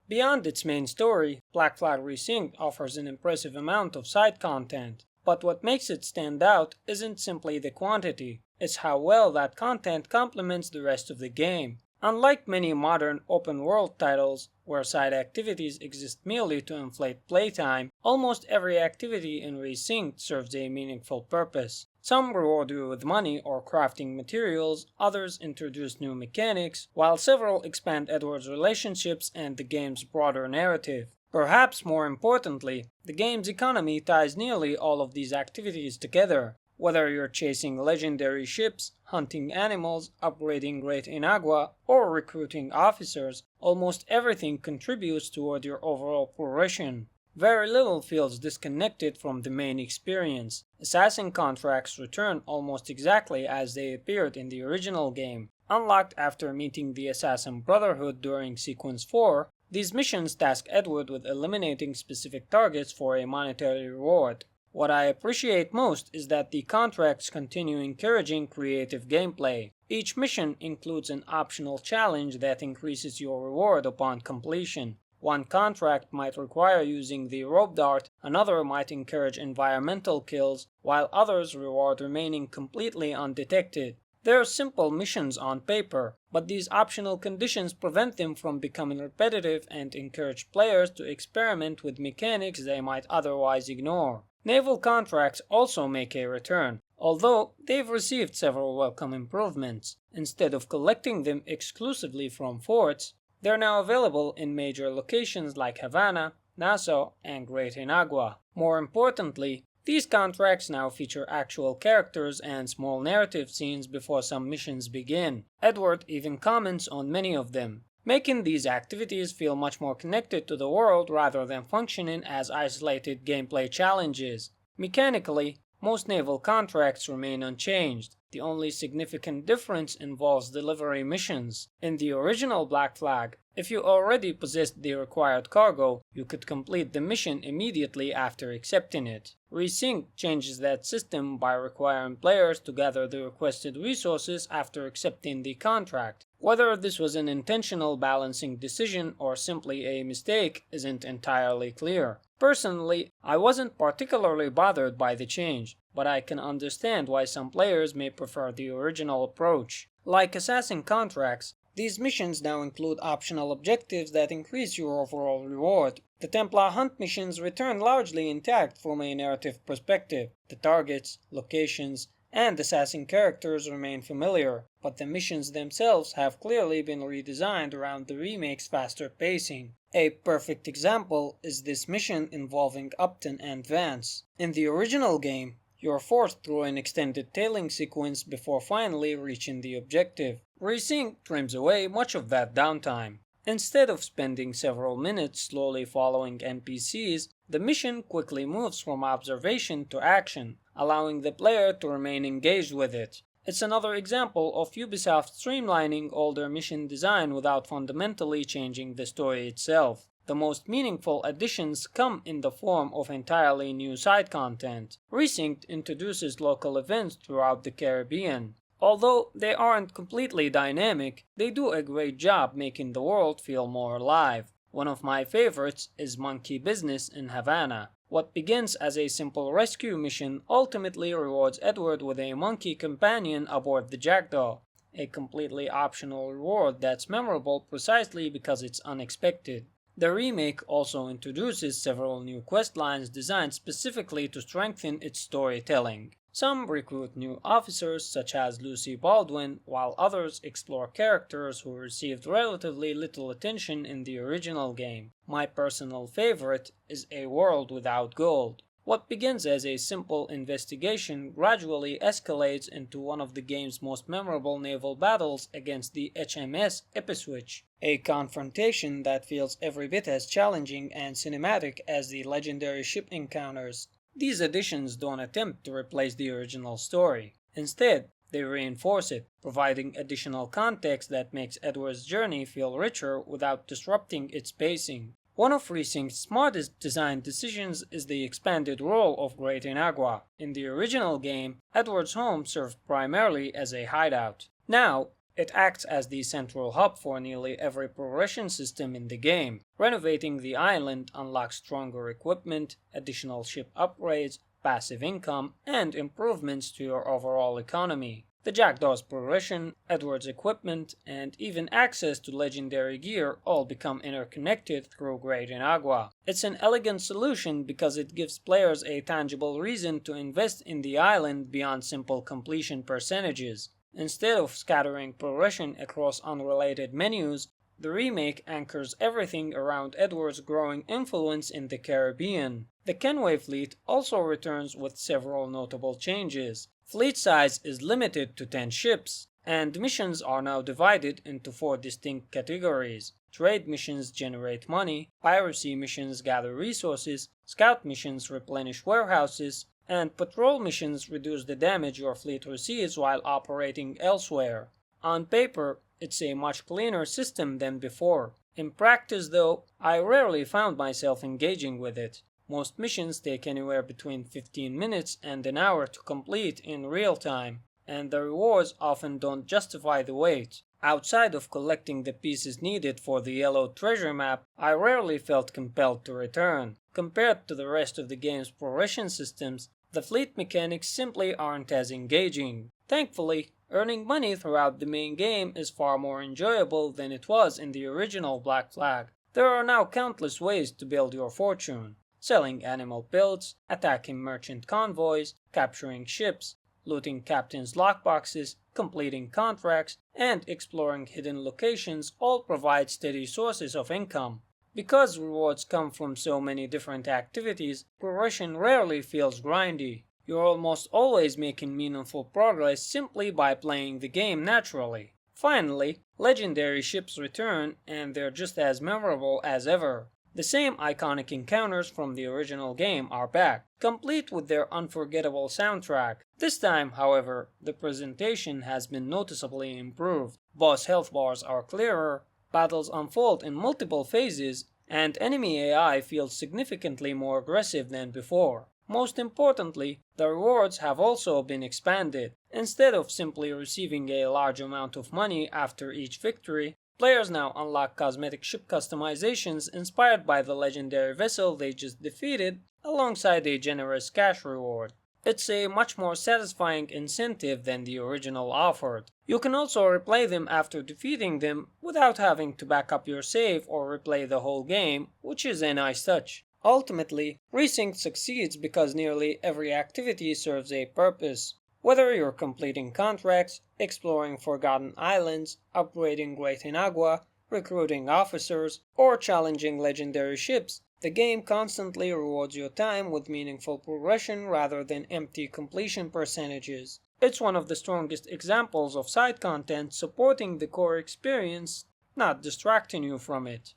A: Beyond its main story, Black Flag Resynced offers an impressive amount of side content. But what makes it stand out isn't simply the quantity, it's how well that content complements the rest of the game. Unlike many modern open-world titles, where side activities exist merely to inflate playtime, almost every activity in Resynced serves a meaningful purpose. Some reward you with money or crafting materials, others introduce new mechanics, while several expand Edward's relationships and the game's broader narrative. Perhaps more importantly, the game's economy ties nearly all of these activities together. Whether you're chasing legendary ships, hunting animals, upgrading Great Inagua, or recruiting officers, almost everything contributes toward your overall progression. Very little feels disconnected from the main experience. Assassin contracts return almost exactly as they appeared in the original game. Unlocked after meeting the Assassin Brotherhood during Sequence 4, these missions task Edward with eliminating specific targets for a monetary reward. What I appreciate most is that the contracts continue encouraging creative gameplay. Each mission includes an optional challenge that increases your reward upon completion. One contract might require using the rope dart, another might encourage environmental kills, while others reward remaining completely undetected. They're simple missions on paper, but these optional conditions prevent them from becoming repetitive and encourage players to experiment with mechanics they might otherwise ignore. Naval contracts also make a return, although they've received several welcome improvements. Instead of collecting them exclusively from forts, they're now available in major locations like Havana, Nassau, and Great Inagua. More importantly, These contracts now feature actual characters and small narrative scenes before some missions begin. Edward even comments on many of them, making these activities feel much more connected to the world rather than functioning as isolated gameplay challenges. Mechanically, most naval contracts remain unchanged. The only significant difference involves delivery missions. In the original Black Flag, if you already possessed the required cargo, you could complete the mission immediately after accepting it. Resync changes that system by requiring players to gather the requested resources after accepting the contract. Whether this was an intentional balancing decision or simply a mistake isn't entirely clear. Personally, I wasn't particularly bothered by the change, but I can understand why some players may prefer the original approach. Like assassin contracts, these missions now include optional objectives that increase your overall reward. The Templar hunt missions return largely intact from a narrative perspective. The targets, locations, and assassin characters remain familiar, but the missions themselves have clearly been redesigned around the remake's faster pacing. A perfect example is this mission involving Upton and Vance. In the original game, you're forced through an extended tailing sequence before finally reaching the objective. Resync trims away much of that downtime. Instead of spending several minutes slowly following NPCs, the mission quickly moves from observation to action, allowing the player to remain engaged with it. It's another example of Ubisoft streamlining older mission design without fundamentally changing the story itself. The most meaningful additions come in the form of entirely new side content. Resynced introduces local events throughout the Caribbean. Although they aren't completely dynamic, they do a great job making the world feel more alive. One of my favorites is Monkey Business in Havana. What begins as a simple rescue mission ultimately rewards Edward with a monkey companion aboard the Jackdaw, a completely optional reward that's memorable precisely because it's unexpected. The remake also introduces several new quest lines designed specifically to strengthen its storytelling. Some recruit new officers such as Lucy Baldwin, while others explore characters who received relatively little attention in the original game. My personal favorite is A World Without Gold. What begins as a simple investigation gradually escalates into one of the game's most memorable naval battles against the HMS Ipswich, a confrontation that feels every bit as challenging and cinematic as the legendary ship encounters. These additions don't attempt to replace the original story. Instead, they reinforce it, providing additional context that makes Edward's journey feel richer without disrupting its pacing. One of Resynced's smartest design decisions is the expanded role of Great Inagua. In the original game, Edward's home served primarily as a hideout. Now, it acts as the central hub for nearly every progression system in the game. Renovating the island unlocks stronger equipment, additional ship upgrades, passive income, and improvements to your overall economy. The Jackdaw's progression, Edward's equipment, and even access to legendary gear all become interconnected through Great Inagua. It's an elegant solution because it gives players a tangible reason to invest in the island beyond simple completion percentages. Instead of scattering progression across unrelated menus, the remake anchors everything around Edward's growing influence in the Caribbean. The Kenway fleet also returns with several notable changes. Fleet size is limited to 10 ships, and missions are now divided into 4 distinct categories. Trade missions generate money, piracy missions gather resources, scout missions replenish warehouses, and patrol missions reduce the damage your fleet receives while operating elsewhere. On paper, it's a much cleaner system than before. In practice, though, I rarely found myself engaging with it. Most missions take anywhere between 15 minutes and an hour to complete in real time, and the rewards often don't justify the wait. Outside of collecting the pieces needed for the yellow treasure map, I rarely felt compelled to return. Compared to the rest of the game's progression systems, the fleet mechanics simply aren't as engaging. Thankfully, earning money throughout the main game is far more enjoyable than it was in the original Black Flag. There are now countless ways to build your fortune: selling animal pelts, attacking merchant convoys, capturing ships, looting captains' lockboxes, completing contracts, and exploring hidden locations all provide steady sources of income. Because rewards come from so many different activities, progression rarely feels grindy. You're almost always making meaningful progress simply by playing the game naturally. Finally, legendary ships return, and they're just as memorable as ever. The same iconic encounters from the original game are back, complete with their unforgettable soundtrack. This time, however, the presentation has been noticeably improved. Boss health bars are clearer, battles unfold in multiple phases, and enemy AI feels significantly more aggressive than before. Most importantly, the rewards have also been expanded. Instead of simply receiving a large amount of money after each victory, players now unlock cosmetic ship customizations inspired by the legendary vessel they just defeated, alongside a generous cash reward. It's a much more satisfying incentive than the original offered. You can also replay them after defeating them without having to back up your save or replay the whole game, which is a nice touch. Ultimately, Resynced succeeds because nearly every activity serves a purpose. Whether you're completing contracts, exploring forgotten islands, upgrading Great Inagua, recruiting officers, or challenging legendary ships, the game constantly rewards your time with meaningful progression rather than empty completion percentages. It's one of the strongest examples of side content supporting the core experience, not distracting you from it.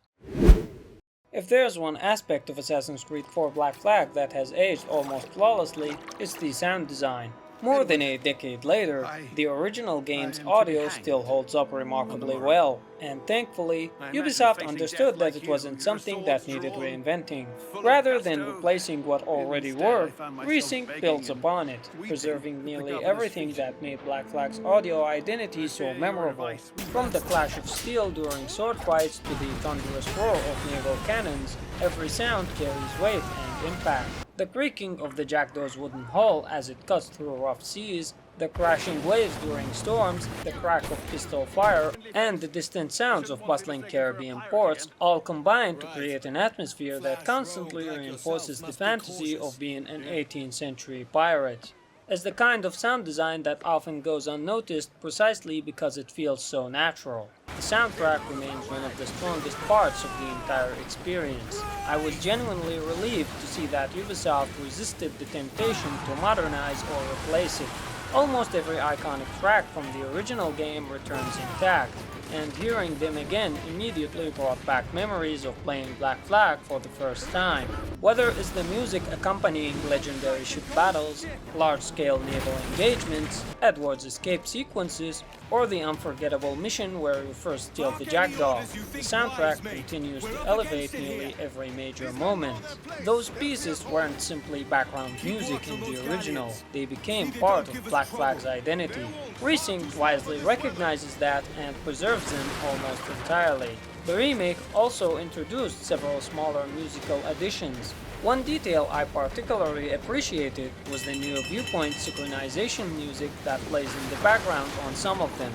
A: If there's one aspect of Assassin's Creed 4 Black Flag that has aged almost flawlessly, it's the sound design. More than a decade later, the original game's audio still holds up remarkably well, and thankfully, Ubisoft understood that it wasn't something that needed reinventing. Rather than replacing what already worked, Resynced builds upon it, preserving nearly everything that made Black Flag's audio identity so memorable. From the clash of steel during sword fights to the thunderous roar of naval cannons, every sound carries weight and impact. The creaking of the Jackdaw's wooden hull as it cuts through rough seas, the crashing waves during storms, the crack of pistol fire, and the distant sounds of bustling Caribbean ports all combine to create an atmosphere that constantly reinforces the fantasy of being an 18th century pirate. It's the kind of sound design that often goes unnoticed precisely because it feels so natural. The soundtrack remains one of the strongest parts of the entire experience. I was genuinely relieved to see that Ubisoft resisted the temptation to modernize or replace it. Almost every iconic track from the original game returns intact, and hearing them again immediately brought back memories of playing Black Flag for the first time. Whether it's the music accompanying legendary ship battles, large-scale naval engagements, Edward's escape sequences, or the unforgettable mission where you first steal the Jackdaw, the soundtrack continues to elevate nearly every major moment. Those pieces weren't simply background music in the original, they became part of Black Flag's identity. Resynced wisely recognizes that and preserves them almost entirely. The remake also introduced several smaller musical additions. One detail I particularly appreciated was the new viewpoint synchronization music that plays in the background on some of them.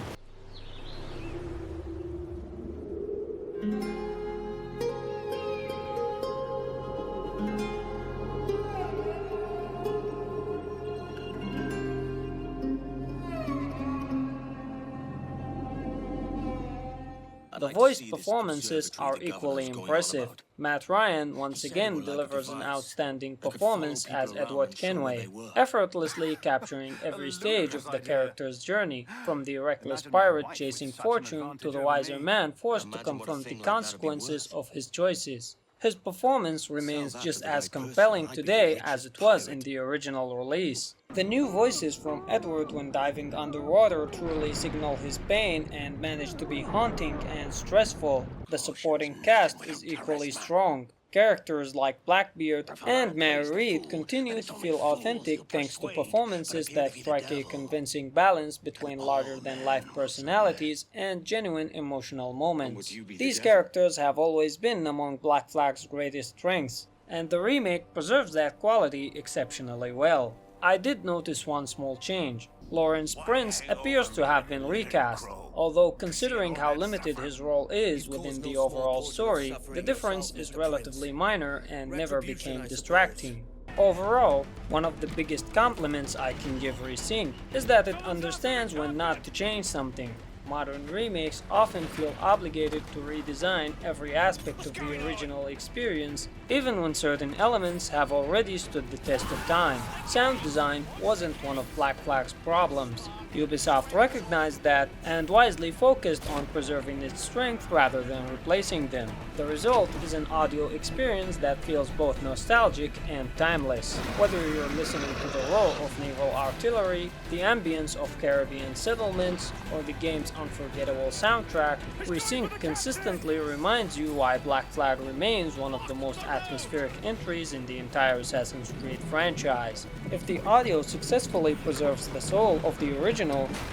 A: The voice performances are equally impressive. Matt Ryan once again delivers an outstanding performance as Edward Kenway, effortlessly capturing every stage of the character's journey, from the reckless pirate chasing fortune to the wiser man forced to confront the consequences of his choices. His performance remains just as compelling today as it was in the original release. The new voices from Edward when diving underwater truly signal his pain and manage to be haunting and stressful. The supporting cast is equally strong. Characters like Blackbeard and Mary Reed continue to feel authentic thanks to performances that strike a convincing balance between larger-than-life personalities and genuine emotional moments. These characters have always been among Black Flag's greatest strengths, and the remake preserves that quality exceptionally well. I did notice one small change. Lawrence Prince appears to have been recast, although considering how limited his role is within the overall story, the difference is relatively minor and never became distracting. Overall, one of the biggest compliments I can give Resynced is that it understands when not to change something. Modern remakes often feel obligated to redesign every aspect of the original experience, even when certain elements have already stood the test of time. Sound design wasn't one of Black Flag's problems. Ubisoft recognized that and wisely focused on preserving its strengths rather than replacing them. The result is an audio experience that feels both nostalgic and timeless. Whether you're listening to the roar of naval artillery, the ambience of Caribbean settlements, or the game's unforgettable soundtrack, Resynced consistently reminds you why Black Flag remains one of the most atmospheric entries in the entire Assassin's Creed franchise. If the audio successfully preserves the soul of the original,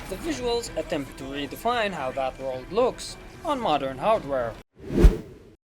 A: the visuals attempt to redefine how that world looks on modern hardware.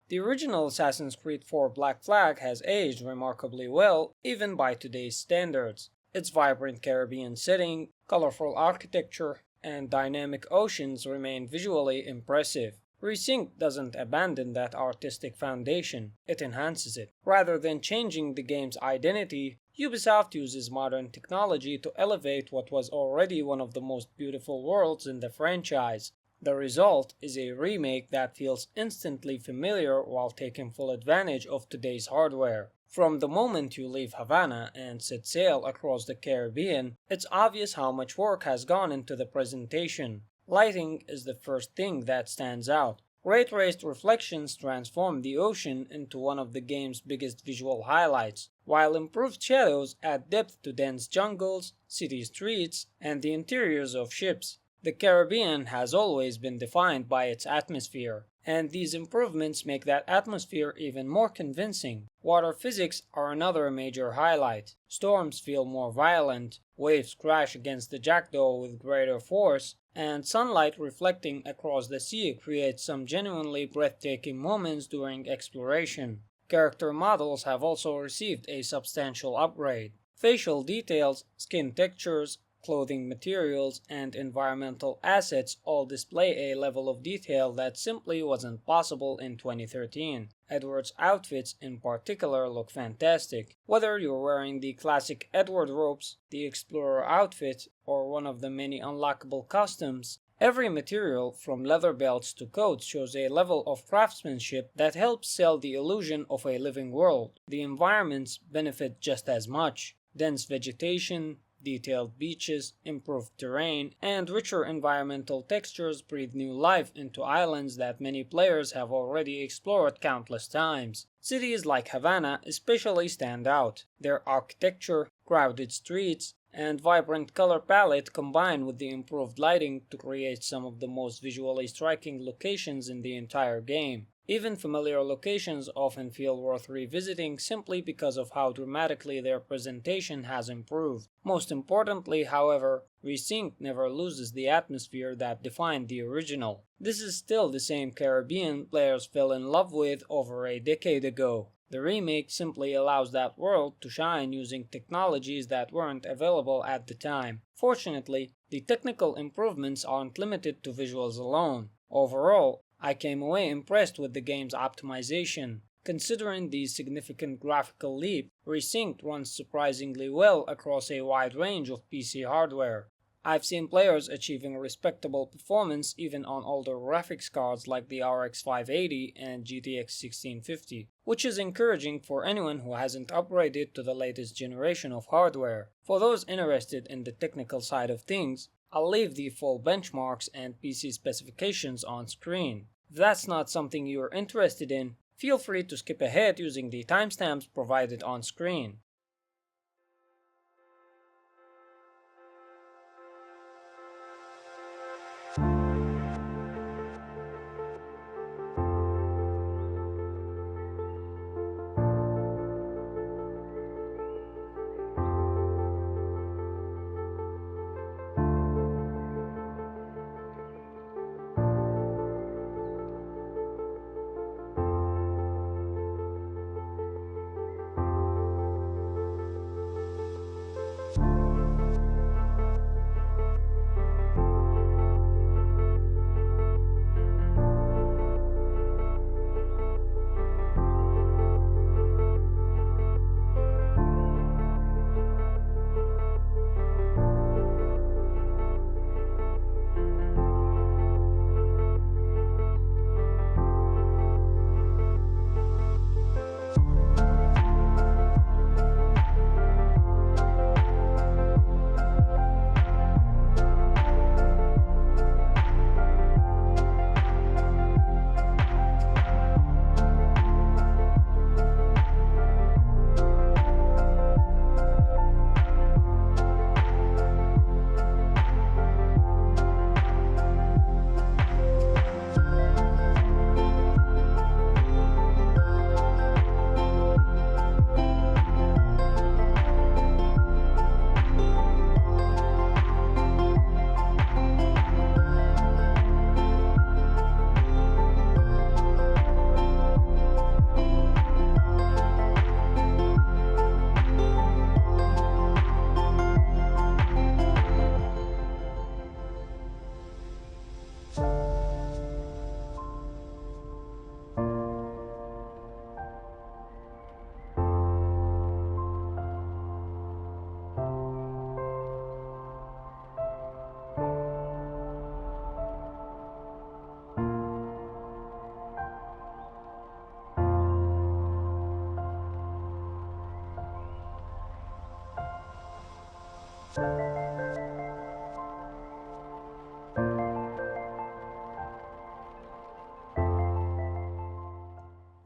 A: The original Assassin's Creed 4 Black Flag has aged remarkably well, even by today's standards. Its vibrant Caribbean setting, colorful architecture, and dynamic oceans remain visually impressive. Resynced doesn't abandon that artistic foundation, it enhances it. Rather than changing the game's identity, Ubisoft uses modern technology to elevate what was already one of the most beautiful worlds in the franchise. The result is a remake that feels instantly familiar while taking full advantage of today's hardware. From the moment you leave Havana and set sail across the Caribbean, it's obvious how much work has gone into the presentation. Lighting is the first thing that stands out. Ray-traced reflections transform the ocean into one of the game's biggest visual highlights, while improved shadows add depth to dense jungles, city streets, and the interiors of ships. The Caribbean has always been defined by its atmosphere, and these improvements make that atmosphere even more convincing. Water physics are another major highlight. Storms feel more violent, waves crash against the jackdaw with greater force, and sunlight reflecting across the sea creates some genuinely breathtaking moments during exploration. Character models have also received a substantial upgrade. Facial details, skin textures, clothing materials, and environmental assets all display a level of detail that simply wasn't possible in 2013. Edward's outfits in particular look fantastic. Whether you're wearing the classic Edward robes, the Explorer outfit, or one of the many unlockable costumes, every material from leather belts to coats shows a level of craftsmanship that helps sell the illusion of a living world. The environments benefit just as much. Dense vegetation, detailed beaches, improved terrain, and richer environmental textures breathe new life into islands that many players have already explored countless times. Cities like Havana especially stand out. Their architecture, crowded streets, and vibrant color palette combine with the improved lighting to create some of the most visually striking locations in the entire game. Even familiar locations often feel worth revisiting simply because of how dramatically their presentation has improved. Most importantly, however, Resynced never loses the atmosphere that defined the original. This is still the same Caribbean players fell in love with over a decade ago. The remake simply allows that world to shine using technologies that weren't available at the time. Fortunately, the technical improvements aren't limited to visuals alone. Overall, I came away impressed with the game's optimization. Considering the significant graphical leap, Resynced runs surprisingly well across a wide range of PC hardware. I've seen players achieving respectable performance even on older graphics cards like the RX 580 and GTX 1650, which is encouraging for anyone who hasn't upgraded to the latest generation of hardware. For those interested in the technical side of things, I'll leave the full benchmarks and PC specifications on screen. If that's not something you're interested in, feel free to skip ahead using the timestamps provided on screen.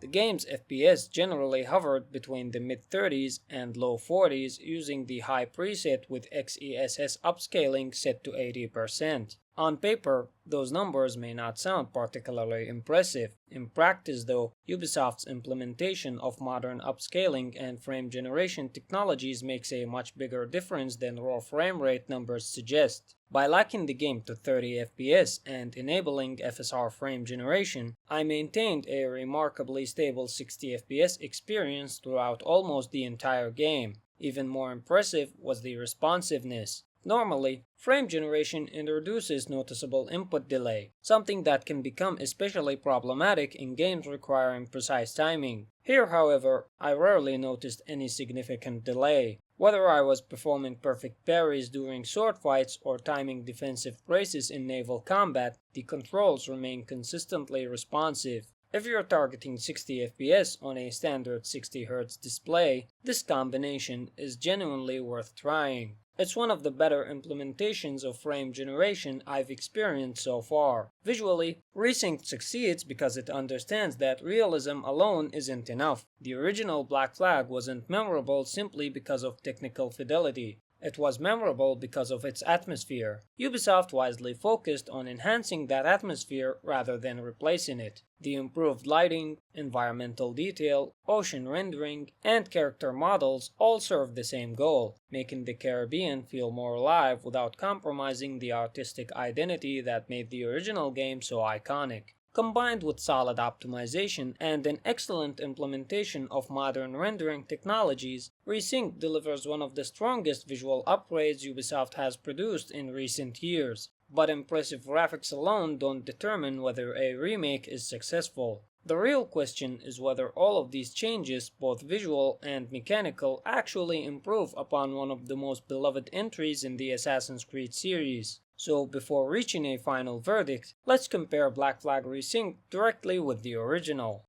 A: The game's FPS generally hovered between the mid-30s and low 40s using the high preset with XESS upscaling set to 80%. On paper, those numbers may not sound particularly impressive. In practice though, Ubisoft's implementation of modern upscaling and frame generation technologies makes a much bigger difference than raw frame rate numbers suggest. By locking the game to 30 FPS and enabling FSR frame generation, I maintained a remarkably stable 60 FPS experience throughout almost the entire game. Even more impressive was the responsiveness. Normally, frame generation introduces noticeable input delay, something that can become especially problematic in games requiring precise timing. Here, however, I rarely noticed any significant delay. Whether I was performing perfect parries during sword fights or timing defensive braces in naval combat, the controls remain consistently responsive. If you're targeting 60 FPS on a standard 60Hz display, this combination is genuinely worth trying. It's one of the better implementations of frame generation I've experienced so far. Visually, Resynced succeeds because it understands that realism alone isn't enough. The original Black Flag wasn't memorable simply because of technical fidelity. It was memorable because of its atmosphere. Ubisoft wisely focused on enhancing that atmosphere rather than replacing it. The improved lighting, environmental detail, ocean rendering, and character models all serve the same goal, making the Caribbean feel more alive without compromising the artistic identity that made the original game so iconic. Combined with solid optimization and an excellent implementation of modern rendering technologies, Resynced delivers one of the strongest visual upgrades Ubisoft has produced in recent years. But impressive graphics alone don't determine whether a remake is successful. The real question is whether all of these changes, both visual and mechanical, actually improve upon one of the most beloved entries in the Assassin's Creed series. So before reaching a final verdict, let's compare Black Flag Resynced directly with the original.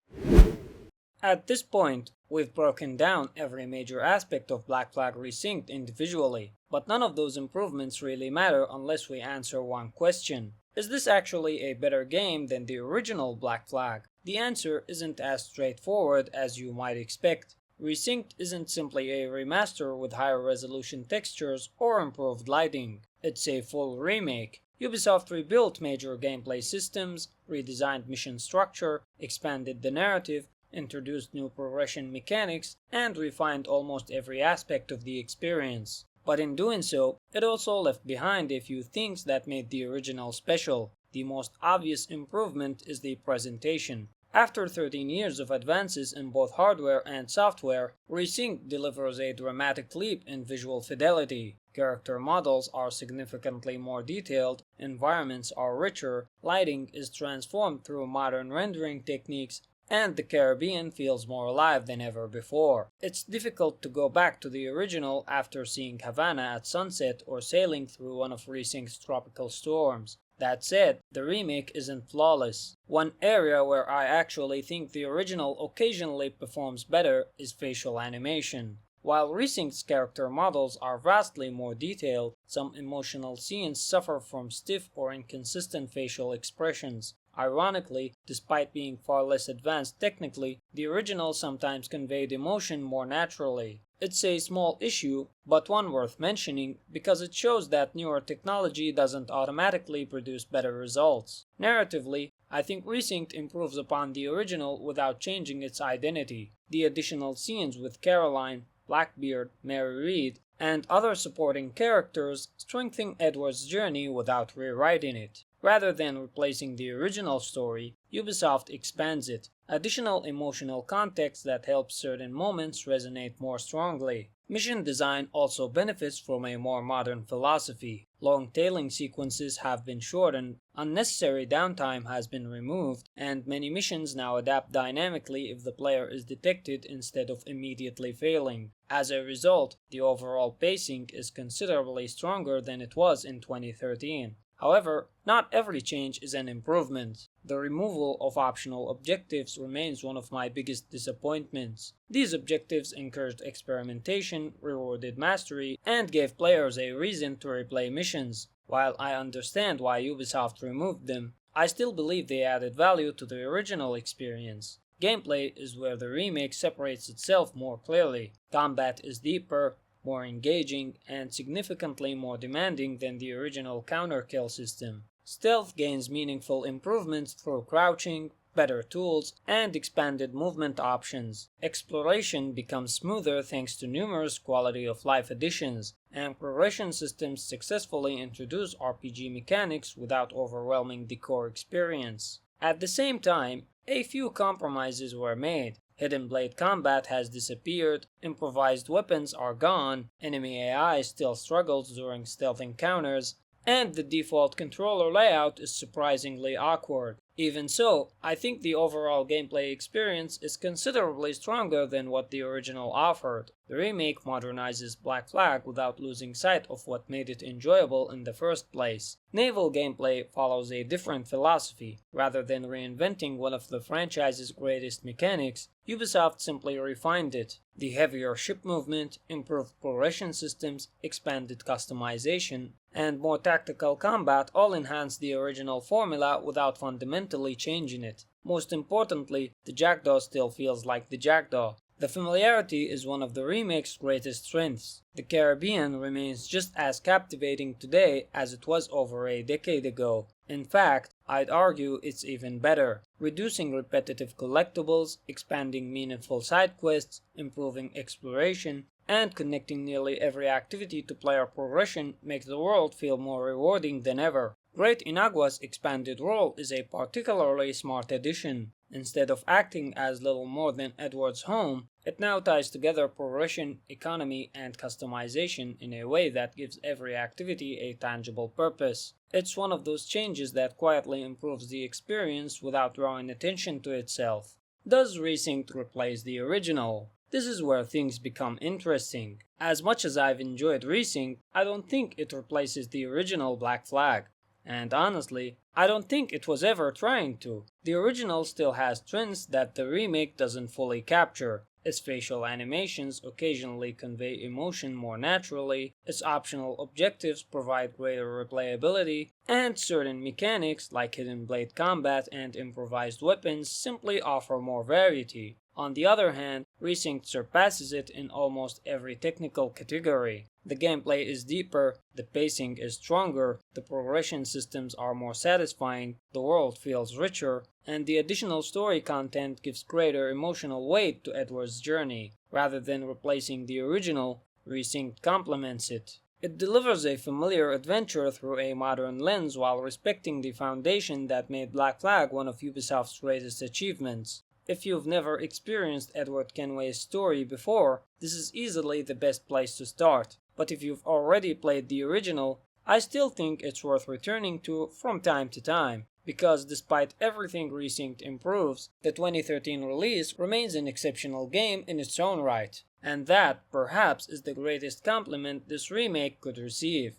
A: At this point, we've broken down every major aspect of Black Flag Resynced individually, but none of those improvements really matter unless we answer one question. Is this actually a better game than the original Black Flag? The answer isn't as straightforward as you might expect. Resynced isn't simply a remaster with higher resolution textures or improved lighting. It's a full remake. Ubisoft rebuilt major gameplay systems, redesigned mission structure, expanded the narrative, introduced new progression mechanics, and refined almost every aspect of the experience. But in doing so, it also left behind a few things that made the original special. The most obvious improvement is the presentation. After 13 years of advances in both hardware and software, Resynced delivers a dramatic leap in visual fidelity. Character models are significantly more detailed, environments are richer, lighting is transformed through modern rendering techniques, and the Caribbean feels more alive than ever before. It's difficult to go back to the original after seeing Havana at sunset or sailing through one of Resynced's tropical storms. That said, the remake isn't flawless. One area where I actually think the original occasionally performs better is facial animation. While Resynced's character models are vastly more detailed, some emotional scenes suffer from stiff or inconsistent facial expressions. Ironically, despite being far less advanced technically, the original sometimes conveyed emotion more naturally. It's a small issue, but one worth mentioning because it shows that newer technology doesn't automatically produce better results. Narratively, I think Resynced improves upon the original without changing its identity. The additional scenes with Caroline, Blackbeard, Mary Read, and other supporting characters strengthen Edward's journey without rewriting it. Rather than replacing the original story, Ubisoft expands it. Additional emotional context that helps certain moments resonate more strongly. Mission design also benefits from a more modern philosophy. Long tailing sequences have been shortened, unnecessary downtime has been removed, and many missions now adapt dynamically if the player is detected instead of immediately failing. As a result, the overall pacing is considerably stronger than it was in 2013. However, not every change is an improvement. The removal of optional objectives remains one of my biggest disappointments. These objectives encouraged experimentation, rewarded mastery, and gave players a reason to replay missions. While I understand why Ubisoft removed them, I still believe they added value to the original experience. Gameplay is where the remake separates itself more clearly. Combat is deeper, more engaging, and significantly more demanding than the original counter-kill system. Stealth gains meaningful improvements through crouching, better tools, and expanded movement options. Exploration becomes smoother thanks to numerous quality-of-life additions, and progression systems successfully introduce RPG mechanics without overwhelming the core experience. At the same time, a few compromises were made. Hidden blade combat has disappeared, improvised weapons are gone, enemy AI still struggles during stealth encounters, and the default controller layout is surprisingly awkward. Even so, I think the overall gameplay experience is considerably stronger than what the original offered. The remake modernizes Black Flag without losing sight of what made it enjoyable in the first place. Naval gameplay follows a different philosophy. Rather than reinventing one of the franchise's greatest mechanics, Ubisoft simply refined it. The heavier ship movement, improved progression systems, expanded customization, and more tactical combat all enhance the original formula without fundamentally changing it. Most importantly, the Jackdaw still feels like the Jackdaw. The familiarity is one of the remake's greatest strengths. The Caribbean remains just as captivating today as it was over a decade ago. In fact, I'd argue it's even better. Reducing repetitive collectibles, expanding meaningful side quests, improving exploration, and connecting nearly every activity to player progression makes the world feel more rewarding than ever. Great Inagua's expanded role is a particularly smart addition. Instead of acting as little more than Edward's home, it now ties together progression, economy, and customization in a way that gives every activity a tangible purpose. It's one of those changes that quietly improves the experience without drawing attention to itself. Does Resynced replace the original? This is where things become interesting. As much as I've enjoyed Resynced, I don't think it replaces the original Black Flag. And honestly, I don't think it was ever trying to. The original still has trends that the remake doesn't fully capture. Its facial animations occasionally convey emotion more naturally, its optional objectives provide greater replayability, and certain mechanics like hidden blade combat and improvised weapons simply offer more variety. On the other hand, Resynced surpasses it in almost every technical category. The gameplay is deeper, the pacing is stronger, the progression systems are more satisfying, the world feels richer, and the additional story content gives greater emotional weight to Edward's journey. Rather than replacing the original, Resynced complements it. It delivers a familiar adventure through a modern lens while respecting the foundation that made Black Flag one of Ubisoft's greatest achievements. If you've never experienced Edward Kenway's story before, this is easily the best place to start. But if you've already played the original, I still think it's worth returning to from time to time, because despite everything Resynced improves, the 2013 release remains an exceptional game in its own right. And that, perhaps, is the greatest compliment this remake could receive.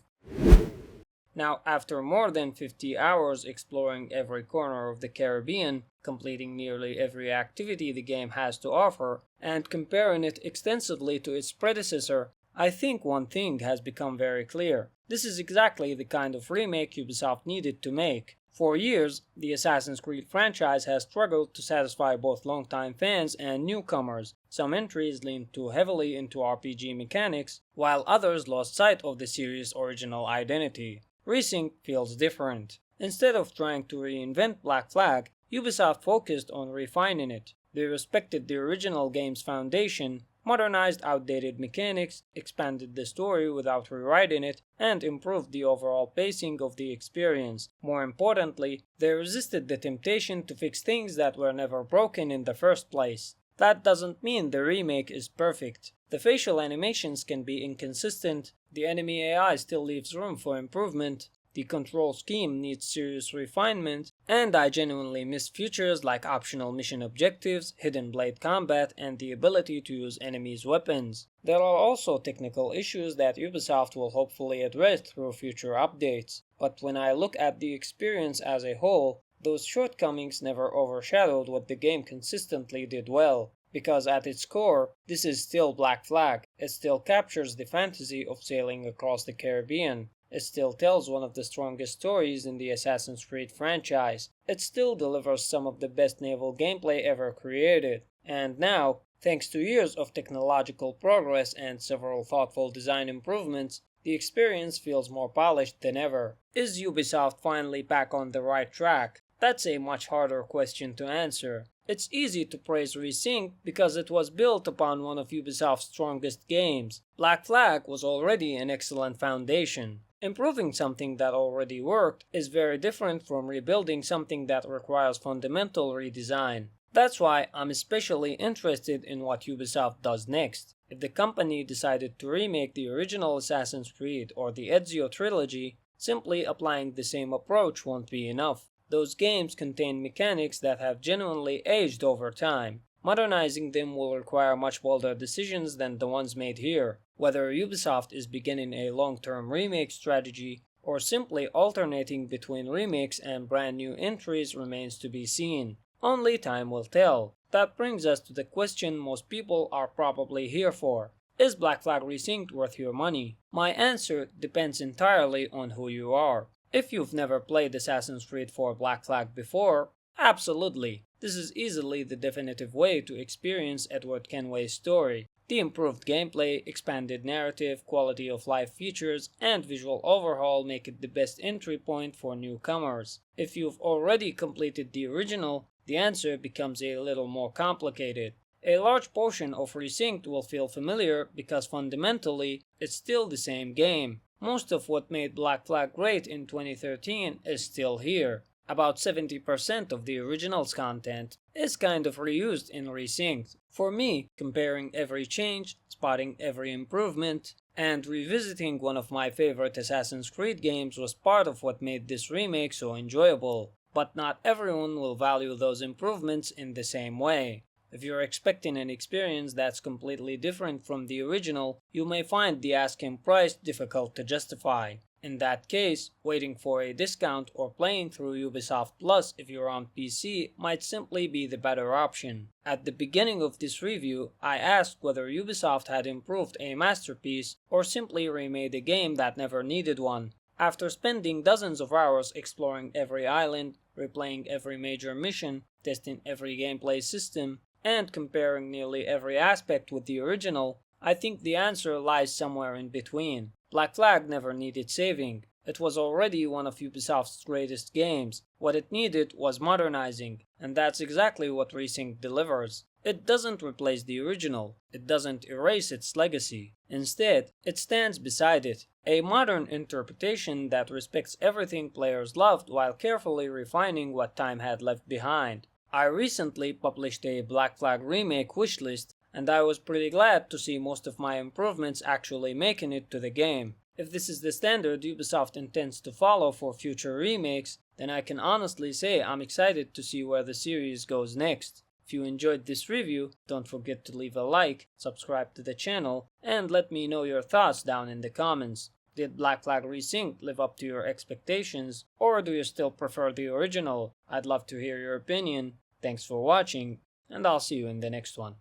A: Now, after more than 50 hours exploring every corner of the Caribbean, completing nearly every activity the game has to offer, and comparing it extensively to its predecessor, I think one thing has become very clear. This is exactly the kind of remake Ubisoft needed to make. For years, the Assassin's Creed franchise has struggled to satisfy both longtime fans and newcomers. Some entries leaned too heavily into RPG mechanics, while others lost sight of the series' original identity. Resynced feels different. Instead of trying to reinvent Black Flag, Ubisoft focused on refining it. They respected the original game's foundation, modernized outdated mechanics, expanded the story without rewriting it, and improved the overall pacing of the experience. More importantly, they resisted the temptation to fix things that were never broken in the first place. That doesn't mean the remake is perfect. The facial animations can be inconsistent, The enemy AI still leaves room for improvement, the control scheme needs serious refinement, and I genuinely miss features like optional mission objectives, hidden blade combat, and the ability to use enemies' weapons. There are also technical issues that Ubisoft will hopefully address through future updates, but when I look at the experience as a whole, those shortcomings never overshadowed what the game consistently did well. Because at its core, this is still Black Flag. It still captures the fantasy of sailing across the Caribbean. It still tells one of the strongest stories in the Assassin's Creed franchise. It still delivers some of the best naval gameplay ever created. And now, thanks to years of technological progress and several thoughtful design improvements, the experience feels more polished than ever. Is Ubisoft finally back on the right track? That's a much harder question to answer. It's easy to praise Resynced because it was built upon one of Ubisoft's strongest games. Black Flag was already an excellent foundation. Improving something that already worked is very different from rebuilding something that requires fundamental redesign. That's why I'm especially interested in what Ubisoft does next. If the company decided to remake the original Assassin's Creed or the Ezio trilogy, simply applying the same approach won't be enough. Those games contain mechanics that have genuinely aged over time. Modernizing them will require much bolder decisions than the ones made here. Whether Ubisoft is beginning a long-term remake strategy or simply alternating between remakes and brand new entries remains to be seen. Only time will tell. That brings us to the question most people are probably here for. Is Black Flag Resynced worth your money? My answer depends entirely on who you are. If you've never played Assassin's Creed 4 Black Flag before, absolutely. This is easily the definitive way to experience Edward Kenway's story. The improved gameplay, expanded narrative, quality of life features, and visual overhaul make it the best entry point for newcomers. If you've already completed the original, the answer becomes a little more complicated. A large portion of Resynced will feel familiar because fundamentally, it's still the same game. Most of what made Black Flag great in 2013 is still here. About 70% of the original's content is kind of reused in Resynced. For me, comparing every change, spotting every improvement, and revisiting one of my favorite Assassin's Creed games was part of what made this remake so enjoyable. But not everyone will value those improvements in the same way. If you're expecting an experience that's completely different from the original, you may find the asking price difficult to justify. In that case, waiting for a discount or playing through Ubisoft Plus if you're on PC might simply be the better option. At the beginning of this review, I asked whether Ubisoft had improved a masterpiece or simply remade a game that never needed one. After spending dozens of hours exploring every island, replaying every major mission, testing every gameplay system, and comparing nearly every aspect with the original, I think the answer lies somewhere in between. Black Flag never needed saving. It was already one of Ubisoft's greatest games. What it needed was modernizing, and that's exactly what Resynced delivers. It doesn't replace the original. It doesn't erase its legacy. Instead, it stands beside it. A modern interpretation that respects everything players loved while carefully refining what time had left behind. I recently published a Black Flag Remake wishlist, and I was pretty glad to see most of my improvements actually making it to the game. If this is the standard Ubisoft intends to follow for future remakes, then I can honestly say I'm excited to see where the series goes next. If you enjoyed this review, don't forget to leave a like, subscribe to the channel, and let me know your thoughts down in the comments. Did Black Flag Resynced live up to your expectations, or do you still prefer the original? I'd love to hear your opinion. Thanks for watching, and I'll see you in the next one.